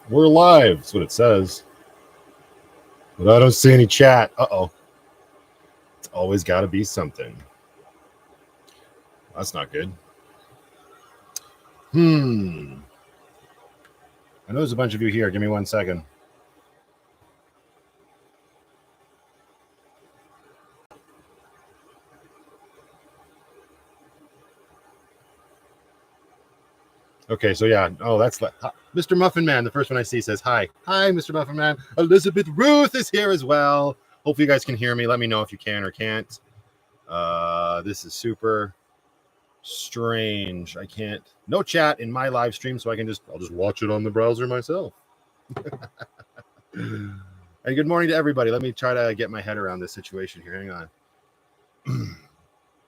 We're live. That's what it says. But I don't see any chat. Uh-oh. It's always got to be something. That's not good. I know there's a bunch of you here. Give me 1 second. Okay, so yeah. Oh, that's Mr. Muffin Man. The first one I see says hi. Hi, Mr. Muffin Man. Elizabeth Ruth is here as well. Hopefully you guys can hear me. Let me know if you can or can't. This is super strange. I can't. No chat in my live stream, so I'll just watch it on the browser myself. And good morning to everybody. Let me try to get my head around this situation here. Hang on.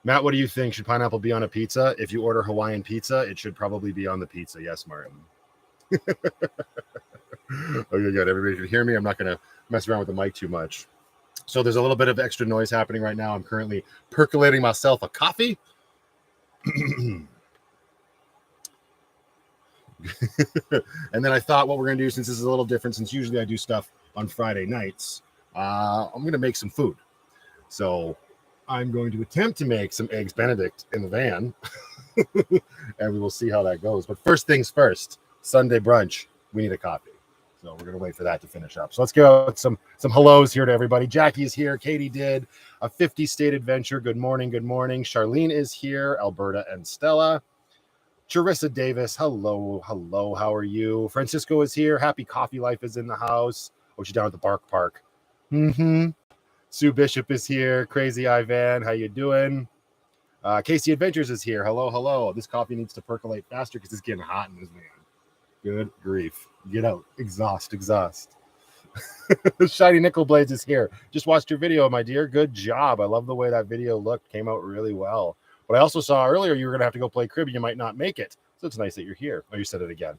Matt, what do you think? Should pineapple be on a pizza? If you order Hawaiian pizza, it should probably be on the pizza. Yes, Martin. Okay, good. Everybody can hear me. I'm not going to mess around with the mic too much. So there's a little bit of extra noise happening right now. I'm currently percolating myself a coffee. And then I thought what we're going to do, since this is a little different, since usually I do stuff on Friday nights, I'm going to make some food. So I'm going to attempt to make some eggs Benedict in the van, and we will see how that goes. But first things first, Sunday brunch, we need a coffee. So we're going to wait for that to finish up. So let's go with some hellos here to everybody. Jackie's here. Katie did a 50-state adventure. Good morning. Good morning. Charlene is here. Alberta and Stella. Charissa Davis. Hello. Hello. How are you? Francisco is here. Happy Coffee Life is in the house. Oh, she's down at the Bark Park. Sue Bishop is here. Crazy Ivan. How you doing? Casey Adventures is here. Hello. Hello. This coffee needs to percolate faster because it's getting hot in this van. Good grief. Get out. Exhaust. Shiny Nickel Blades is here. Just watched your video, my dear. Good job. I love the way that video looked. Came out really well. But I also saw earlier you were going to have to go play crib. You might not make it. So it's nice that you're here. Oh, you said it again.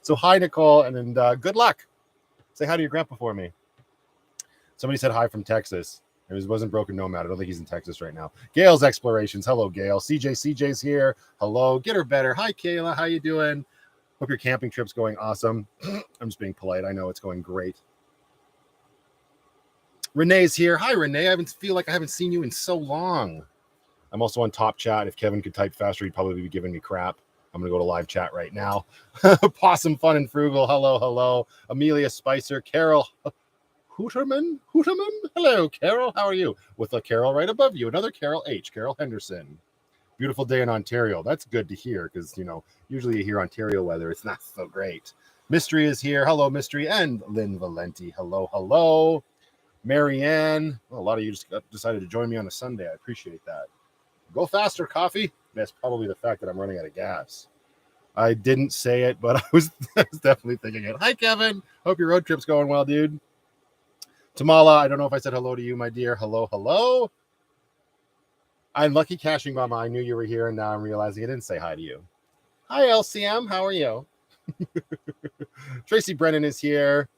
So hi, Nicole, and good luck. Say hi to your grandpa for me. Somebody said hi from Texas. It wasn't Broken Nomad. I don't think he's in Texas right now. Gail's Explorations. Hello, Gail. CJ's here. Hello. Get her better. Hi, Kayla. How you doing? Hope your camping trip's going awesome. I'm just being polite. I know it's going great. Renee's here. Hi, Renee. I feel like I haven't seen you in so long. I'm also on top chat. If Kevin could type faster, he'd probably be giving me crap. I'm going to go to live chat right now. Possum Fun and Frugal. Hello, hello. Amelia Spicer. Carol Hooterman. Hello, Carol. How are you? With a Carol right above you. Another Carol H. Carol Henderson. Beautiful day in Ontario. That's good to hear because, usually you hear Ontario weather. It's not so great. Mystery is here. Hello, Mystery. And Lynn Valenti. Hello, hello. Marianne. Well, a lot of you just decided to join me on a Sunday. I appreciate that. Go faster, coffee. That's probably the fact that I'm running out of gas. I didn't say it, but I was definitely thinking it. Hi, Kevin. Hope your road trip's going well, dude. Tamala, I don't know if I said hello to you, my dear. Hello, hello. I'm Lucky Cashing Mama. I knew you were here, and now I'm realizing I didn't say hi to you. Hi, LCM. How are you? Tracy Brennan is here.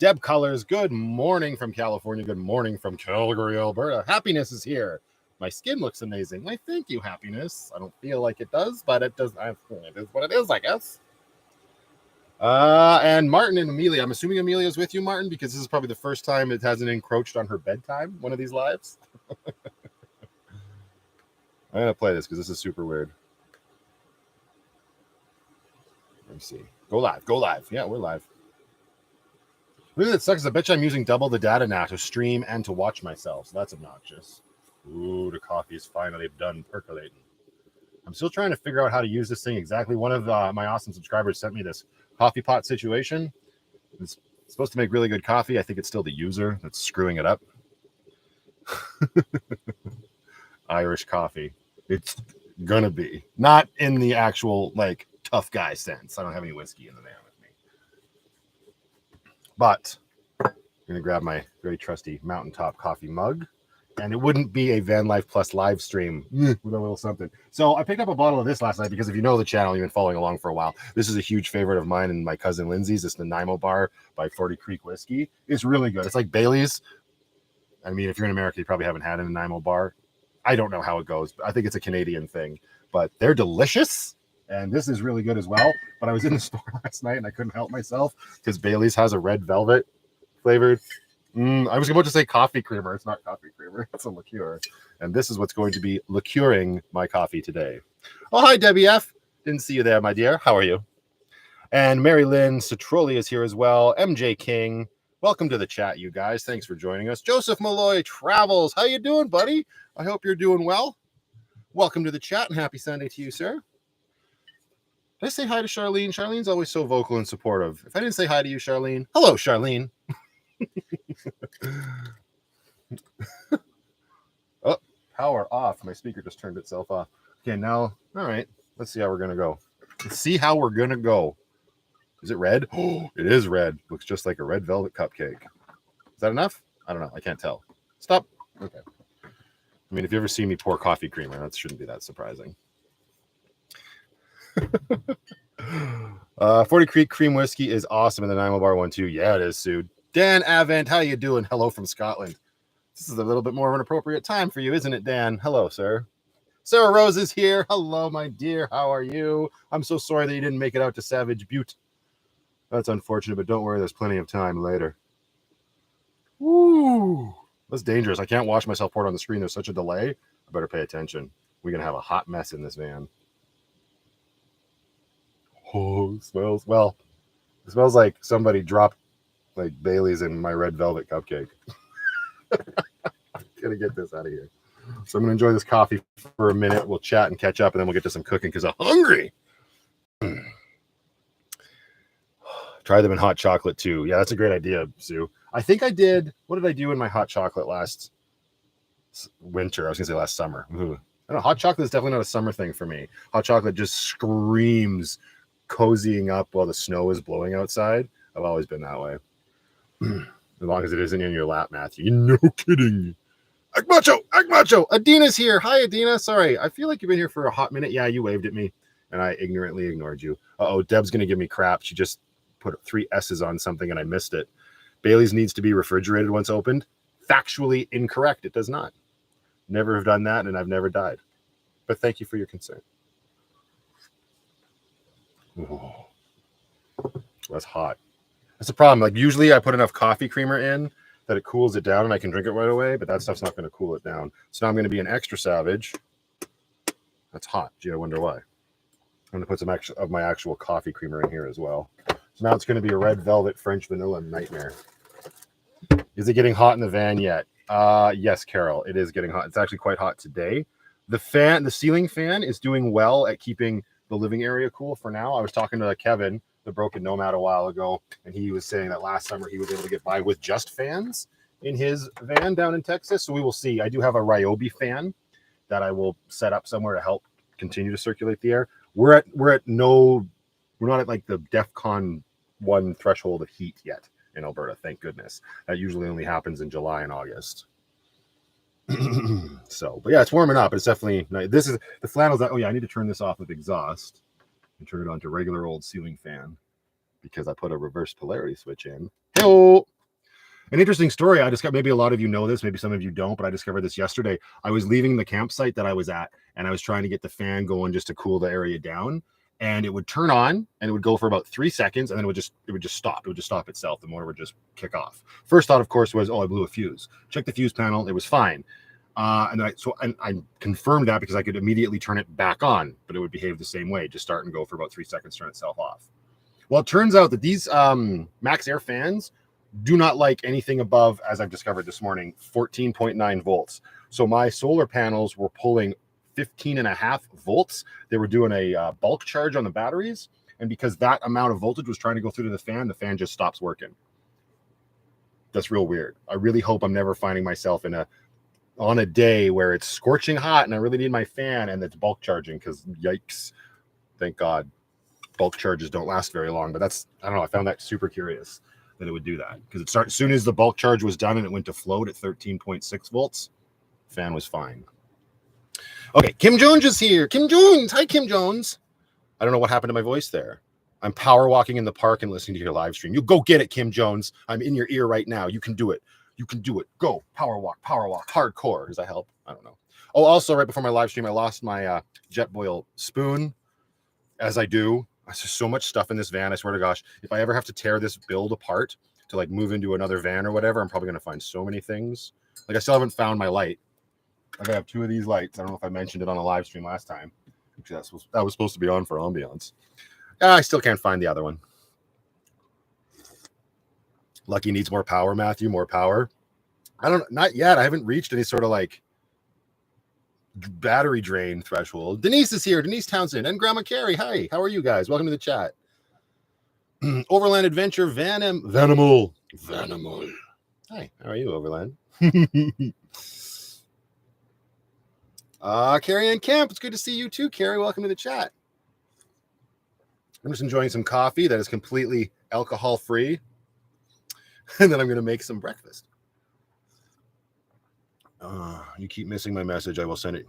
Deb Colors, good morning from California. Good morning from Calgary, Alberta. Happiness is here. My skin looks amazing. Why, thank you, Happiness. I don't feel like it does, but it does. It is what it is, I guess. And Martin and Amelia. I'm assuming Amelia's with you, Martin, because this is probably the first time it hasn't encroached on her bedtime, one of these lives. I'm going to play this because this is super weird. Let me see. Go live. Yeah, we're live. Really, that sucks. I bet you I'm using double the data now to stream and to watch myself. So that's obnoxious. Ooh, the coffee is finally done percolating. I'm still trying to figure out how to use this thing exactly. One of my awesome subscribers sent me this coffee pot situation. It's supposed to make really good coffee. I think it's still the user that's screwing it up. Irish coffee. It's gonna be. Not in the actual, tough guy sense. I don't have any whiskey in the van with me. But I'm gonna grab my very trusty mountaintop coffee mug. And it wouldn't be a VanlifePLUS live stream with a little something. So I picked up a bottle of this last night because if you know the channel, you've been following along for a while. This is a huge favorite of mine and my cousin Lindsay's. It's the Nanaimo Bar by 40 Creek Whiskey. It's really good. It's like Bailey's. I mean, if you're in America, you probably haven't had it in Nanaimo Bar. I don't know how it goes. I think it's a Canadian thing, but they're delicious. And this is really good as well. But I was in the store last night and I couldn't help myself because Bailey's has a red velvet flavored. I was about to say coffee creamer. It's not coffee creamer. It's a liqueur. And this is what's going to be liqueuring my coffee today. Oh, hi, Debbie F. Didn't see you there, my dear. How are you? And Mary Lynn Citroli is here as well. MJ King. Welcome to the chat, you guys. Thanks for joining us. Joseph Malloy Travels. How you doing, buddy? I hope you're doing well. Welcome to the chat and happy Sunday to you, sir. Did I say hi to Charlene? Charlene's always so vocal and supportive. If I didn't say hi to you, Charlene, hello, Charlene. Oh, power off. My speaker just turned itself off. Okay, now, all right. Let's see how we're going to go. Let's see how we're going to go. Is it red? Oh, it is red. Looks just like a red velvet cupcake. Is that enough? I don't know. I can't tell. Stop. Okay. I mean, if you ever see me pour coffee creamer, that shouldn't be that surprising. 40 Creek Cream Whiskey is awesome in the 9 Bar one too. Yeah, it is, Sue. Dan Avent, how you doing? Hello from Scotland. This is a little bit more of an appropriate time for you, isn't it, Dan? Hello, sir. Sarah Rose is here. Hello, my dear. How are you? I'm so sorry that you didn't make it out to Savage Butte. That's unfortunate, but don't worry. There's plenty of time later. Woo! That's dangerous. I can't watch myself pour it on the screen. There's such a delay. I better pay attention. We're going to have a hot mess in this van. Oh, it smells, well, it smells like somebody dropped like Bailey's in my red velvet cupcake. Gotta get this out of here. So I'm gonna enjoy this coffee for a minute. We'll chat and catch up, and then we'll get to some cooking because I'm hungry. Try them in hot chocolate too. Yeah, that's a great idea, Sue. I think I did. What did I do in my hot chocolate last winter? I was gonna say last summer. Ooh. I don't know. Hot chocolate is definitely not a summer thing for me. Hot chocolate just screams cozying up while the snow is blowing outside. I've always been that way. As long as it isn't in your lap, Matthew. No kidding. Agmacho. Adina's here. Hi, Adina. Sorry. I feel like you've been here for a hot minute. Yeah, you waved at me, and I ignorantly ignored you. Uh-oh, Deb's going to give me crap. She just put 3 S's on something, and I missed it. Bailey's needs to be refrigerated once opened. Factually incorrect. It does not. Never have done that, and I've never died. But thank you for your concern. Oh, that's hot. That's the problem. Like usually I put enough coffee creamer in that it cools it down and I can drink it right away, but that stuff's not going to cool it down. So now I'm going to be an extra savage. That's hot. Gee, I wonder why. I'm going to put some of my actual coffee creamer in here as well. So now it's going to be a red velvet French vanilla nightmare. Is it getting hot in the van yet? Yes, Carol, it is getting hot. It's actually quite hot today. The ceiling fan is doing well at keeping the living area cool for now. I was talking to Kevin, the Broken Nomad, a while ago, and he was saying that last summer he was able to get by with just fans in his van down in Texas. So we will see. I do have a Ryobi fan that I will set up somewhere to help continue to circulate the air. We're not at like the DEFCON 1 threshold of heat yet in Alberta, thank goodness. That usually only happens in July and August. So, but yeah, it's warming up. It's definitely nice. This is the flannels. Oh yeah, I need to turn this off with exhaust and turn it on to regular old ceiling fan because I put a reverse polarity switch in. Hello. An interesting story. I discovered, maybe a lot of you know this, maybe some of you don't, but I discovered this yesterday. I was leaving the campsite that I was at, and I was trying to get the fan going just to cool the area down. And it would turn on, and it would go for about 3 seconds, and then it would just stop. It would just stop itself. The motor would just kick off. First thought, of course, was, oh, I blew a fuse. Check the fuse panel. It was fine. And I confirmed that because I could immediately turn it back on, but it would behave the same way. Just start and go for about 3 seconds, turn itself off. Well, it turns out that these Max Air fans do not like anything above, as I've discovered this morning, 14.9 volts. So my solar panels were pulling 15.5 volts. They were doing a bulk charge on the batteries. And because that amount of voltage was trying to go through to the fan just stops working. That's real weird. I really hope I'm never finding myself on a day where it's scorching hot and I really need my fan and it's bulk charging, because yikes. Thank God bulk charges don't last very long. But I don't know. I found that super curious that it would do that, because it started as soon as the bulk charge was done and it went to float at 13.6 volts. Fan was fine. Okay, Kim Jones is here. Kim Jones. Hi, Kim Jones. I don't know what happened to my voice there. I'm power walking in the park and listening to your live stream. You go get it, Kim Jones. I'm in your ear right now. You can do it. You can do it. Go. Power walk. Hardcore. Does that help? I don't know. Oh, also, right before my live stream, I lost my Jetboil spoon, as I do. There's just so much stuff in this van. I swear to gosh, if I ever have to tear this build apart to like move into another van or whatever, I'm probably going to find so many things. Like, I still haven't found my light. Like, I have 2 of these lights. I don't know if I mentioned it on a live stream last time. That was supposed to be on for ambiance. I still can't find the other one. Lucky needs more power, Matthew. More power. Not yet. I haven't reached any sort of like battery drain threshold. Denise is here. Denise Townsend and Grandma Carrie. Hi. How are you guys? Welcome to the chat. Overland Adventure Vanimal. Hi. How are you, Overland? Carrie Ann Camp. It's good to see you too, Carrie. Welcome to the chat. I'm just enjoying some coffee that is completely alcohol free. And then I'm going to make some breakfast. You keep missing my message. I will send it.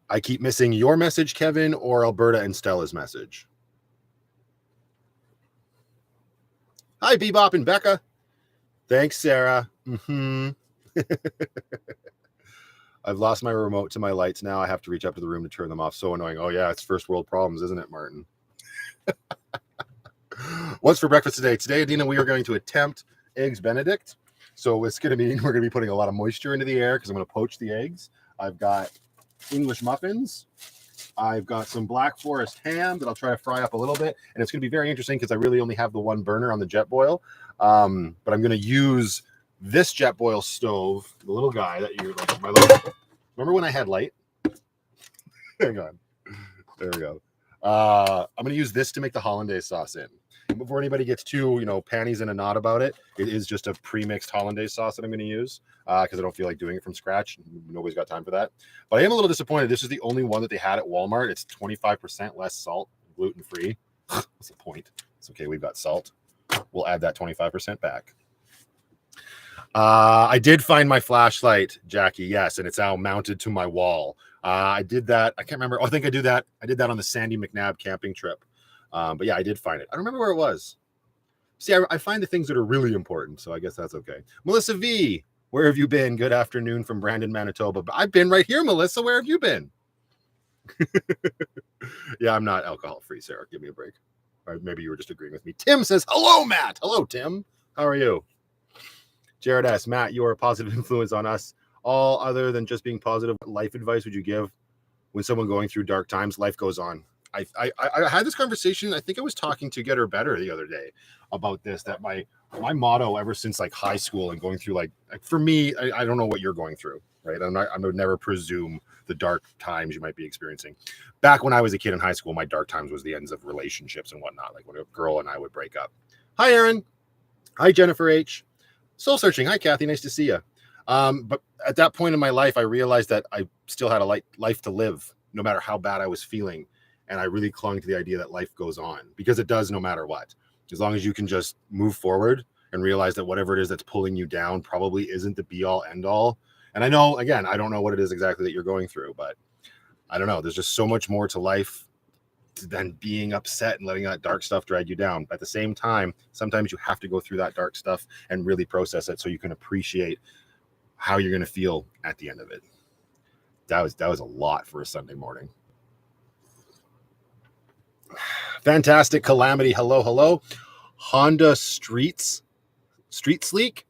I keep missing your message, Kevin, or Alberta and Stella's message. Hi, Bebop and Becca. Thanks, Sarah. I've lost my remote to my lights now. I have to reach up to the room to turn them off. So annoying. Oh, yeah, it's first world problems, isn't it, Martin? What's for breakfast today? Today, Adina, we are going to attempt Eggs Benedict. So it's going to mean we're going to be putting a lot of moisture into the air because I'm going to poach the eggs. I've got English muffins. I've got some Black Forest ham that I'll try to fry up a little bit. And it's going to be very interesting because I really only have the one burner on the Jetboil. But I'm going to use this Jetboil stove, the little guy that you're like, my little. Remember when I had light? Hang on. There we go. I'm going to use this to make the Hollandaise sauce in. Before anybody gets too, panties in a knot about it, it is just a pre-mixed Hollandaise sauce that I'm going to use because I don't feel like doing it from scratch. Nobody's got time for that. But I am a little disappointed. This is the only one that they had at Walmart. It's 25% less salt, gluten-free. What's the point? It's okay. We've got salt. We'll add that 25% back. I did find my flashlight, Jackie. Yes, and it's now mounted to my wall. I did that. I can't remember. Oh, I think I did that. I did that on the Sandy McNabb camping trip. But yeah, I did find it. I don't remember where it was. See, I find the things that are really important, so I guess that's okay. Melissa V, where have you been? Good afternoon from Brandon, Manitoba. I've been right here, Melissa. Where have you been? Yeah, I'm not alcohol-free, Sarah. Give me a break. Or maybe you were just agreeing with me. Tim says, hello, Matt. Hello, Tim. How are you? Jared S. Matt, you are a positive influence on us. All other than just being positive, what life advice would you give when someone going through dark times? Life goes on. I had this conversation. I think I was talking to Get Her Better the other day about this, that my motto ever since like high school and going through like for me, I don't know what you're going through, right? I would never presume the dark times you might be experiencing. Back when I was a kid in high school, my dark times was the ends of relationships and whatnot, like when a girl and I would break up. Hi, Aaron. Hi, Jennifer H. Soul Searching. Hi, Kathy. Nice to see you. But at that point in my life, I realized that I still had a life to live, no matter how bad I was feeling. And I really clung to the idea that life goes on because it does no matter what. As long as you can just move forward and realize that whatever it is that's pulling you down probably isn't the be all end all. And I know, again, I don't know what it is exactly that you're going through, but I don't know. There's just so much more to life than being upset and letting that dark stuff drag you down. At the same time, sometimes you have to go through that dark stuff and really process it so you can appreciate how you're going to feel at the end of it. That was a lot for a Sunday morning. Fantastic Calamity. Hello. Honda Street Sleek.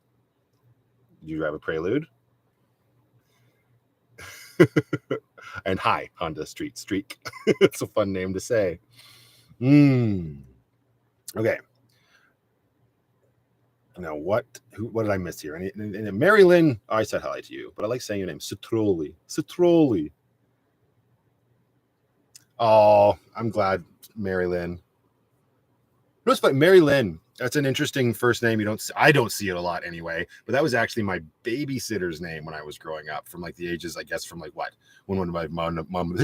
Did you have a prelude? And hi, Honda Street Streak. It's a fun name to say. Okay. Now, what did I miss here? And Mary Lynn, I said hi to you, but I like saying your name. Citroli. Oh, I'm glad, Mary Lynn. No, it's fine. Mary Lynn. That's an interesting first name. I don't see it a lot anyway, but that was actually my babysitter's name when I was growing up from like the ages, I guess, from like what? When would my mom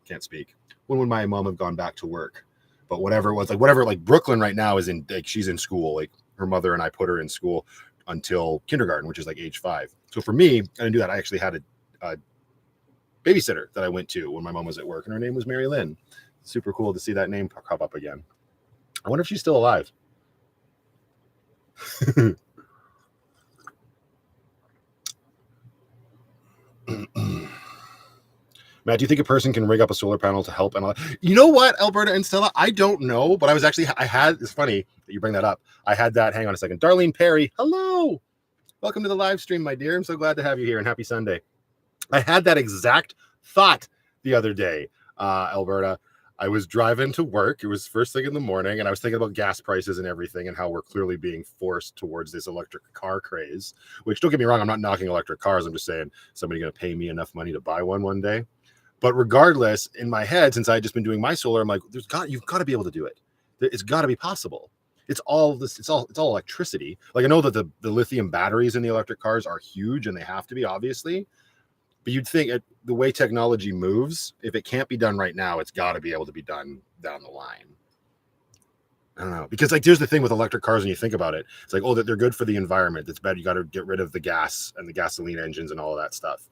can't speak. When would my mom have gone back to work? But whatever it was, like Brooklyn right now is in, like, she's in school. Like her mother and I put her in school until kindergarten, which is like age 5. So for me, I didn't do that. I actually had a babysitter that I went to when my mom was at work, and her name was Mary Lynn. Super cool to see that name pop up again. I wonder if she's still alive. Matt, do you think a person can rig up a solar panel to help? You know what, Alberta and Stella? I don't know, but it's funny that you bring that up. I had that, hang on a second. Darlene Perry, hello. Welcome to the live stream, my dear. I'm so glad to have you here, and happy Sunday. I had that exact thought the other day, Alberta. I was driving to work. It was first thing in the morning, and I was thinking about gas prices and everything and how we're clearly being forced towards this electric car craze, which, don't get me wrong, I'm not knocking electric cars. I'm just saying, somebody going to pay me enough money to buy one day? But regardless, in my head, since I had just been doing my solar, I'm like, you've got to be able to do it. It's got to be possible. It's all electricity. Like, I know that the lithium batteries in the electric cars are huge, and they have to be, obviously. But you'd think the way technology moves, if it can't be done right now, it's got to be able to be done down the line. I don't know. Because, like, here's the thing with electric cars when you think about it. It's like, oh, that they're good for the environment. It's bad. You got to get rid of the gas and the gasoline engines and all of that stuff.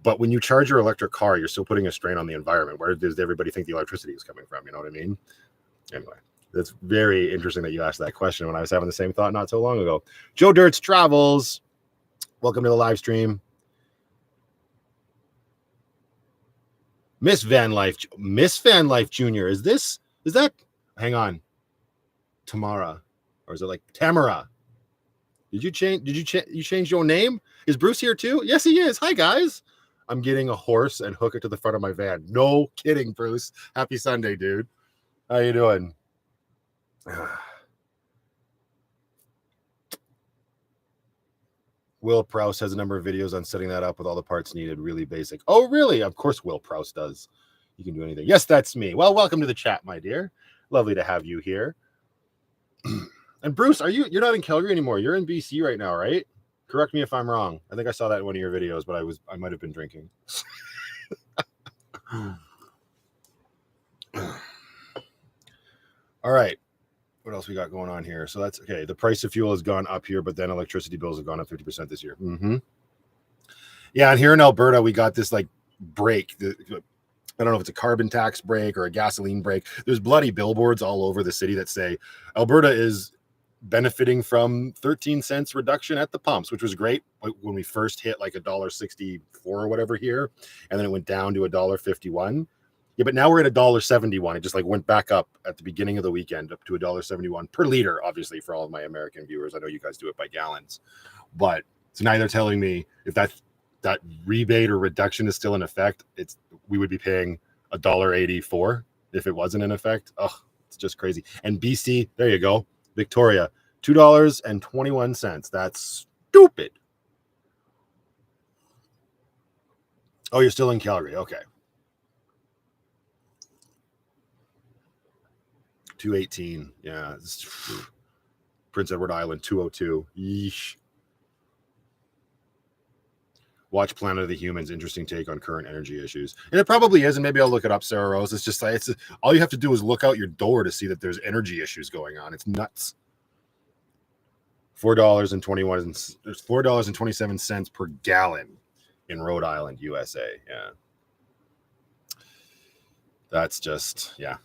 But when you charge your electric car, you're still putting a strain on the environment. Where does everybody think the electricity is coming from? You know what I mean? Anyway, that's very interesting that you asked that question when I was having the same thought not so long ago. Joe Dirts Travels. Welcome to the live stream. Miss Van Life Jr. Is that, hang on, Tamara, or is it like Tamara? You change your name? Is Bruce here too? Yes, he is. Hi, guys. I'm getting a horse and hook it to the front of my van. No kidding, Bruce. Happy Sunday, dude. How you doing? Will Prowse has a number of videos on setting that up with all the parts needed. Really basic. Oh, really? Of course Will Prowse does. You can do anything. Yes, that's me. Well, welcome to the chat, my dear. Lovely to have you here. And Bruce, you're not in Calgary anymore. You're in BC right now, right? Correct me if I'm wrong. I think I saw that in one of your videos, but I might have been drinking. All right. What else we got going on here? So that's okay. The price of fuel has gone up here, but then electricity bills have gone up 50% this year. Yeah, and here in Alberta, we got this like break. I don't know if it's a carbon tax break or a gasoline break. There's bloody billboards all over the city that say Alberta is benefiting from 13 cents reduction at the pumps, which was great when we first hit like $1.64 or whatever here, and then it went down to $1.51. Yeah, but now we're at $1.71. It just like went back up at the beginning of the weekend up to $1.71 per liter, obviously, for all of my American viewers. I know you guys do it by gallons. But so now they're telling me if that rebate or reduction is still in effect, we would be paying $1.84 if it wasn't in effect. Oh, it's just crazy. And BC, there you go. Victoria, $2.21. That's stupid. Oh, you're still in Calgary. Okay. 218. Yeah. Prince Edward Island, 202. Yeesh. Watch Planet of the Humans. Interesting take on current energy issues. And it probably is, and maybe I'll look it up, Sarah Rose. It's just like, all you have to do is look out your door to see that there's energy issues going on. It's nuts. $4.27 per gallon in Rhode Island, USA. Yeah. That's just, yeah.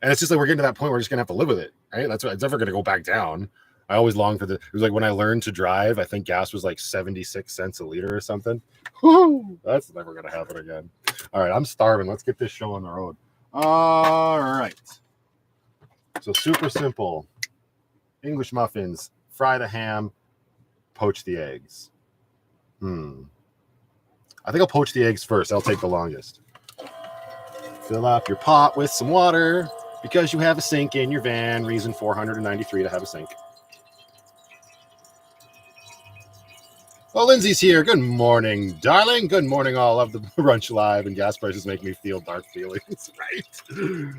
And it's just like we're getting to that point where we're just going to have to live with it, right? That's what, it's never going to go back down. I always long for it was like when I learned to drive, I think gas was like 76 cents a liter or something. Woo, that's never going to happen again. All right, I'm starving. Let's get this show on the road. All right. So super simple. English muffins, fry the ham, poach the eggs. I think I'll poach the eggs first. That'll take the longest. Fill up your pot with some water because you have a sink in your van. Reason 493 to have a sink. Well, Lindsay's here. Good morning, darling. Good morning, all of the Brunch Live, and gas prices make me feel dark feelings, right? It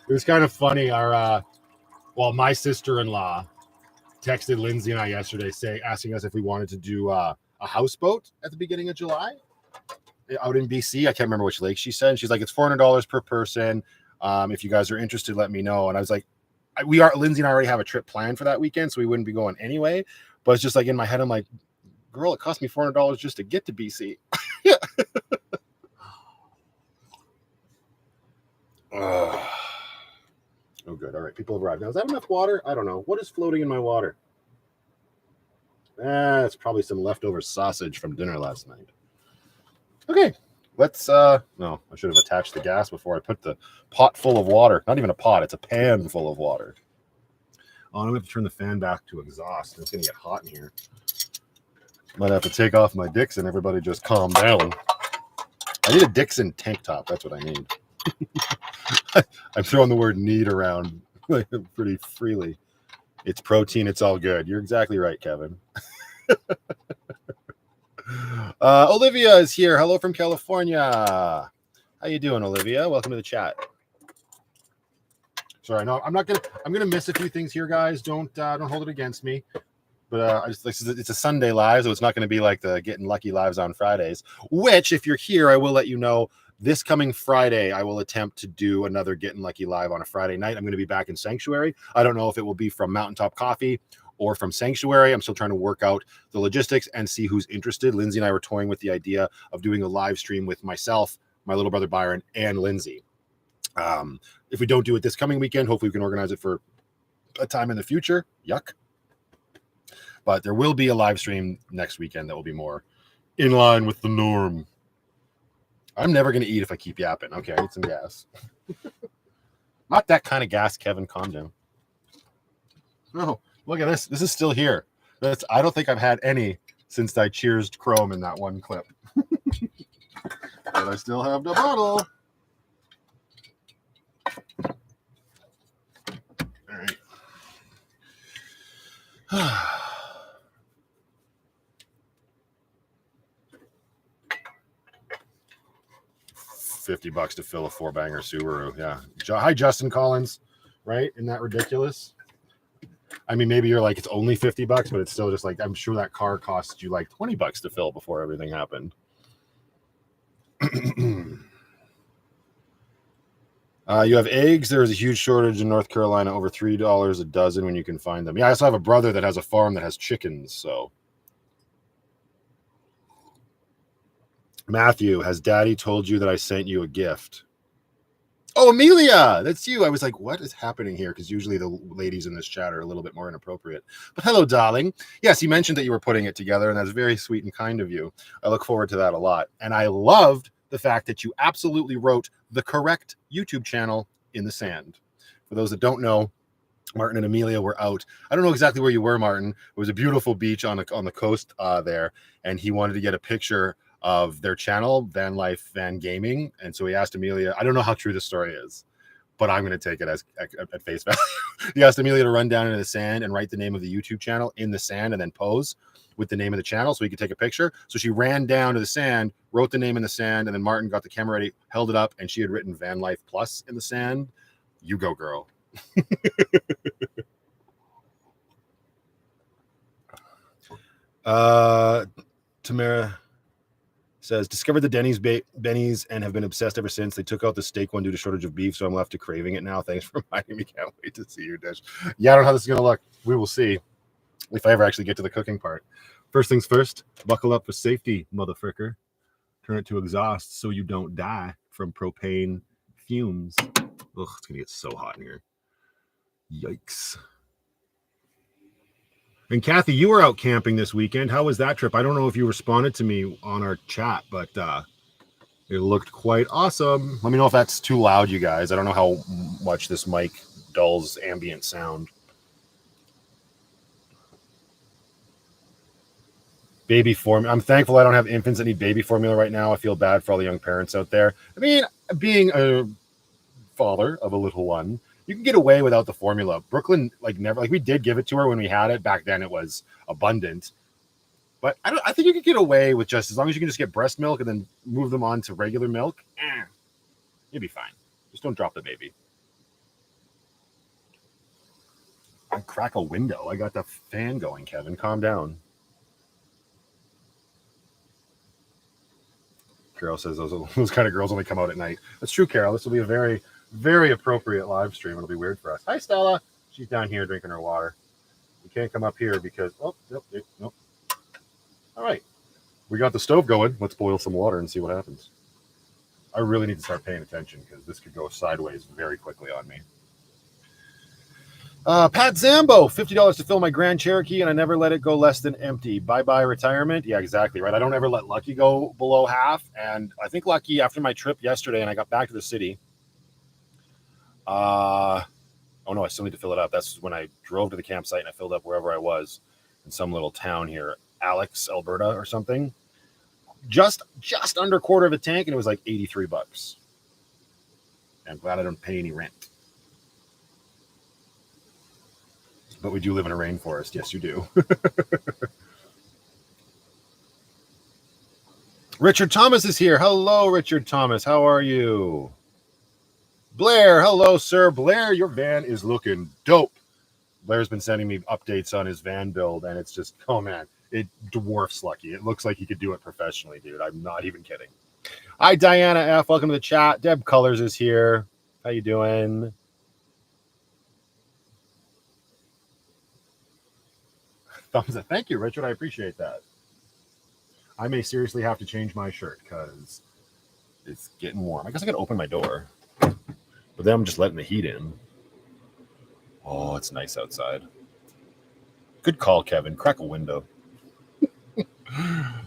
was kind of funny. My sister-in-law texted Lindsay and I yesterday asking us if we wanted to do a houseboat at the beginning of July out in BC. I can't remember which lake she said. She's like, it's $400 per person. If you guys are interested, let me know. And I was like, Lindsay and I already have a trip planned for that weekend, so we wouldn't be going anyway. But it's just like in my head, I'm like, girl, it cost me $400 just to get to BC. Oh, good. All right, people have arrived. Now, is that enough water? I don't know. What is floating in my water? It's probably some leftover sausage from dinner last night. Okay, let's no, I should have attached the gas before I put the pot full of water. Not even a pot, it's a pan full of water. Oh, I'm gonna have to turn the fan back to exhaust. It's gonna get hot in here. Might have to take off my Dixon. Everybody just calm down. I need a Dixon tank top. That's what I need. I'm throwing the word need around pretty freely. It's protein. It's all good. You're exactly right, Kevin. Olivia is here. Hello from California. How you doing, Olivia? Welcome to the chat. Sorry, no, I'm gonna miss a few things here, guys. Don't hold it against me. But it's a Sunday live, so it's not going to be like the Getting Lucky lives on Fridays. Which, if you're here, I will let you know. This coming Friday, I will attempt to do another Getting Lucky live on a Friday night. I'm going to be back in Sanctuary. I don't know if it will be from Mountaintop Coffee or from Sanctuary. I'm still trying to work out the logistics and see who's interested. Lindsay and I were toying with the idea of doing a live stream with myself, my little brother Byron, and Lindsay. If we don't do it this coming weekend, hopefully we can organize it for a time in the future. Yuck. But there will be a live stream next weekend that will be more in line with the norm. I'm never going to eat if I keep yapping. Okay, I need some gas. Not that kind of gas, Kevin. Calm down. No, look at this. This is still here. I don't think I've had any since I cheersed Chrome in that one clip. But I still have the bottle. All right. $50 to fill a 4-banger Subaru. Yeah. Hi, Justin Collins. Right? Isn't that ridiculous? I mean, maybe you're like, it's only $50, but it's still just like, I'm sure that car cost you like $20 to fill before everything happened. You have eggs. There's a huge shortage in North Carolina, over $3 a dozen when you can find them. Yeah, I also have a brother that has a farm that has chickens. So, Matthew, has Daddy told you that I sent you a gift? Oh, Amelia, that's you. I was like, what is happening here? Because usually the ladies in this chat are a little bit more inappropriate. But hello, darling. Yes, you mentioned that you were putting it together, and that's very sweet and kind of you. I look forward to that a lot. And I loved the fact that you absolutely wrote the correct YouTube channel in the sand. For those that don't know, Martin and Amelia were out. I don't know exactly where you were, Martin. It was a beautiful beach on the coast there, and he wanted to get a picture of their channel, Van Life Van Gaming. And so he asked Amelia, I don't know how true this story is, but I'm going to take it as at face value. He asked Amelia to run down into the sand and write the name of the YouTube channel in the sand and then pose with the name of the channel so he could take a picture. So she ran down to the sand, wrote the name in the sand, and then Martin got the camera ready, held it up, and she had written VanlifePLUS in the sand. You go, girl. Tamara says, discovered the Benny's and have been obsessed ever since. They took out the steak one due to shortage of beef, so I'm left to craving it now. Thanks for reminding me. Can't wait to see your dish. Yeah, I don't know how this is going to look. We will see if I ever actually get to the cooking part. First things first, buckle up for safety, motherfricker. Turn it to exhaust so you don't die from propane fumes. Ugh, it's going to get so hot in here. Yikes. And Kathy, you were out camping this weekend. How was that trip? I don't know if you responded to me on our chat, but it looked quite awesome. Let me know if that's too loud, you guys. I don't know how much this mic dulls ambient sound. Baby formula. I'm thankful I don't have infants that need baby formula right now. I feel bad for all the young parents out there. I mean, being a father of a little one, you can get away without the formula. Brooklyn, never, we did give it to her when we had it. Back then it was abundant. But I think you could get away with just, as long as you can just get breast milk and then move them on to regular milk, you'll be fine. Just don't drop the baby. I crack a window. I got the fan going, Kevin. Calm down. Carol says those kind of girls only come out at night. That's true, Carol. This will be a very, very appropriate live stream. It'll be weird for us. Hi, Stella. She's down here drinking her water. You can't come up here because, nope. All right. We got the stove going. Let's boil some water and see what happens. I really need to start paying attention because this could go sideways very quickly on me. Pat Zambo, $50 to fill my Grand Cherokee, and I never let it go less than empty. Bye-bye retirement. Yeah, exactly, right? I don't ever let Lucky go below half, and I think Lucky, after my trip yesterday and I got back to the city, oh no, I still need to fill it up. That's when I drove to the campsite and I filled up wherever I was in some little town here, Alex, Alberta or something. Just under a quarter of a tank, and it was like $83. I'm glad I don't pay any rent. But we do live in a rainforest. Yes, you do. Richard Thomas is here. Hello, Richard Thomas. How are you? Blair, hello, sir. Blair, your van is looking dope. Blair's been sending me updates on his van build, and it's just, oh man, it dwarfs Lucky. It looks like he could do it professionally, dude. I'm not even kidding. Hi, Diana F. Welcome to the chat. Deb Colors is here. How you doing? Thumbs up. Thank you, Richard. I appreciate that. I may seriously have to change my shirt because it's getting warm. I guess I got to open my door, but then I'm just letting the heat in. Oh, it's nice outside. Good call, Kevin. Crack a window.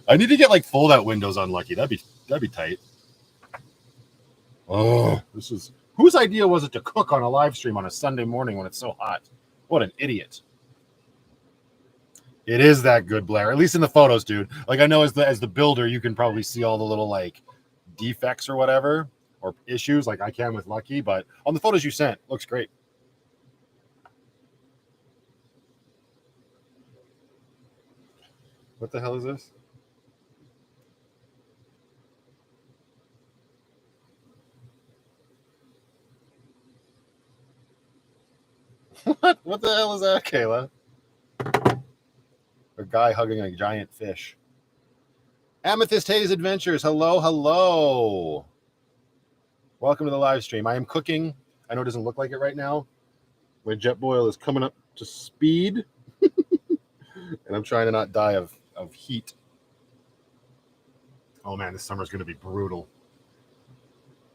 I need to get like fold-out windows on Lucky. That'd be tight. Oh, this is whose idea was it to cook on a live stream on a Sunday morning when it's so hot? What an idiot. It is that good, Blair. At least in the photos, dude. Like I know as the builder, you can probably see all the little like defects or whatever or issues, like I can with Lucky. But on the photos you sent, looks great. What the hell is this? What the hell is that, Kayla? A guy hugging a giant fish. Amethyst Haze Adventures. Hello, hello. Welcome to the live stream. I am cooking. I know it doesn't look like it right now. My jet boil is coming up to speed. And I'm trying to not die of heat. Oh man, this summer is going to be brutal.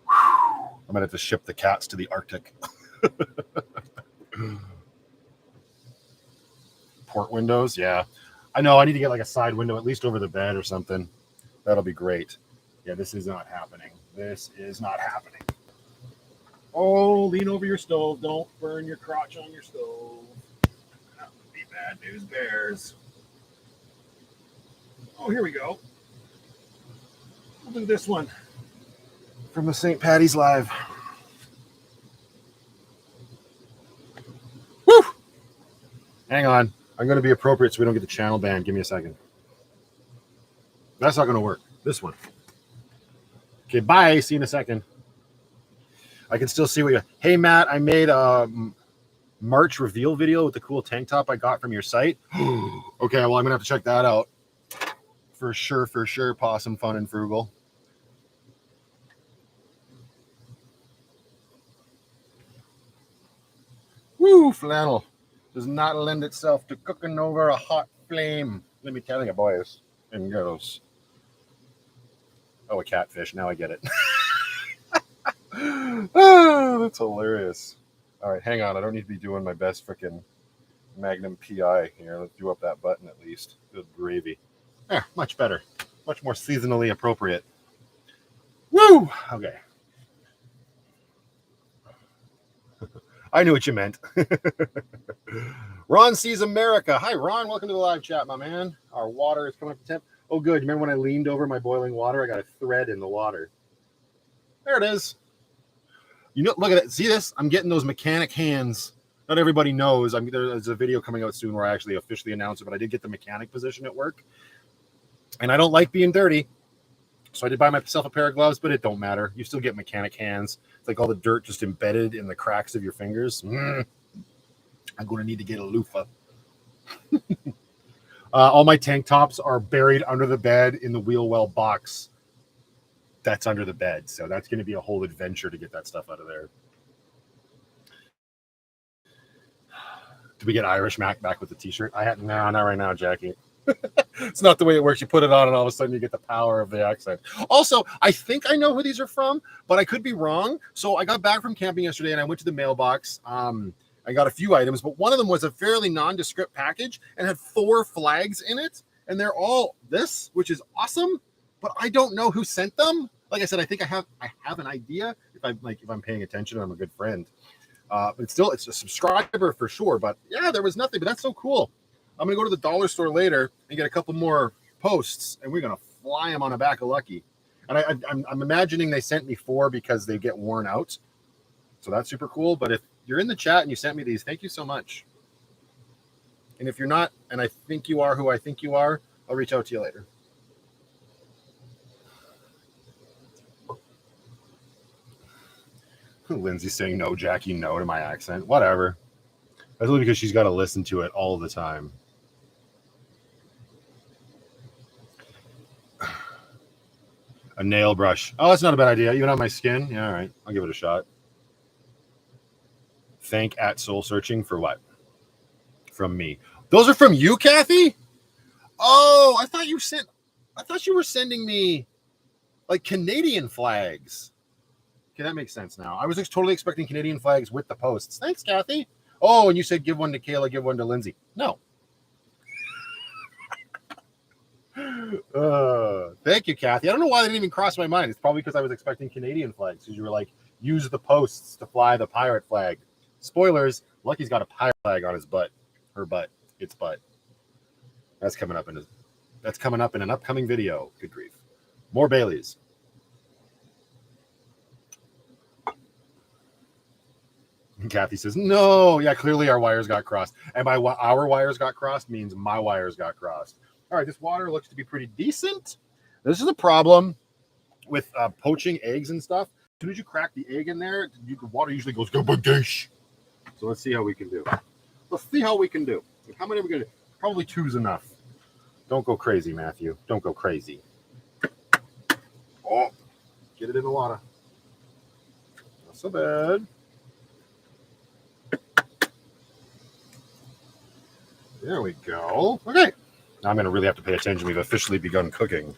I'm going to have to ship the cats to the Arctic. Port windows, yeah. I know, I need to get like a side window, at least over the bed or something. That'll be great. Yeah, this is not happening. This is not happening. Oh, lean over your stove. Don't burn your crotch on your stove. That would be bad news bears. Oh, here we go. We'll do this one from the St. Patty's Live. Woo! Hang on. I'm going to be appropriate so we don't get the channel banned. Give me a second. That's not going to work. This one. Okay, bye. See you in a second. I can still see what you... Hey, Matt, I made a March reveal video with the cool tank top I got from your site. Okay, well, I'm going to have to check that out. For sure, Possum Fun and Frugal. Woo, flannel. Does not lend itself to cooking over a hot flame. Let me tell you, boys and girls. Oh, a catfish. Now I get it. Oh, that's hilarious. All right, hang on. I don't need to be doing my best freaking Magnum PI here. Let's do up that button at least. Good gravy. Yeah, much better. Much more seasonally appropriate. Woo! Okay. I knew what you meant. Ron sees America. Hi, Ron. Welcome to the live chat, my man. Our water is coming up to temp. Oh, good. Remember when I leaned over my boiling water? I got a thread in the water. There it is. You know, look at it. See this? I'm getting those mechanic hands. Not everybody knows. I mean, there's a video coming out soon where I actually officially announce it, but I did get the mechanic position at work. And I don't like being dirty. So I did buy myself a pair of gloves, but it don't matter. You still get mechanic hands. It's like all the dirt just embedded in the cracks of your fingers. I'm going to need to get a loofah. All my tank tops are buried under the bed in the wheel well box that's under the bed. So that's going to be a whole adventure to get that stuff out of there. Did we get Irish Mac back with the t-shirt? No, not right now, Jackie. It's not the way it works. You put it on and all of a sudden you get the power of the accent. Also, I think I know who these are from, but I could be wrong. So I got back from camping yesterday and I went to the mailbox. And I got a few items, but one of them was a fairly nondescript package and had 4 flags in it, and they're all this, which is awesome. But I don't know who sent them. Like I said, I think I have an idea if I'm paying attention and I'm a good friend. But it's a subscriber for sure. But yeah, there was nothing. But that's so cool. I'm gonna go to the dollar store later and get a couple more posts, and we're gonna fly them on the back of Lucky. And I'm imagining they sent me 4 because they get worn out. So that's super cool. But if you're in the chat and you sent me these, thank you so much. And if you're not, and I think you are who I think you are, I'll reach out to you later. Lindsay's saying no, Jackie, no to my accent. Whatever. That's only because she's got to listen to it all the time. A nail brush. Oh, that's not a bad idea. Even on my skin? Yeah, all right. I'll give it a shot. Thank at Soul Searching for what? From me. Those are from you, Kathy? Oh, I thought you were sending me like Canadian flags. Okay, that makes sense now. I was totally expecting Canadian flags with the posts. Thanks, Kathy. Oh, and you said give one to Kayla, give one to Lindsay. No. Thank you, Kathy. I don't know why they didn't even cross my mind. It's probably because I was expecting Canadian flags. Because you were like, use the posts to fly the pirate flag. Spoilers, Lucky's got a pirate flag on his butt. Her butt. Its butt. That's coming up in an upcoming video. Good grief. More Baileys. And Kathy says, no. Yeah, clearly our wires got crossed. And by our wires got crossed means my wires got crossed. All right, this water looks to be pretty decent. This is a problem with poaching eggs and stuff. As soon as you crack the egg in there, the water usually goes gabadish. So let's see how we can do. How many are we going to do? Probably 2's enough. Don't go crazy, Matthew. Don't go crazy. Oh, get it in the water. Not so bad. There we go. Okay. Now I'm going to really have to pay attention. We've officially begun cooking.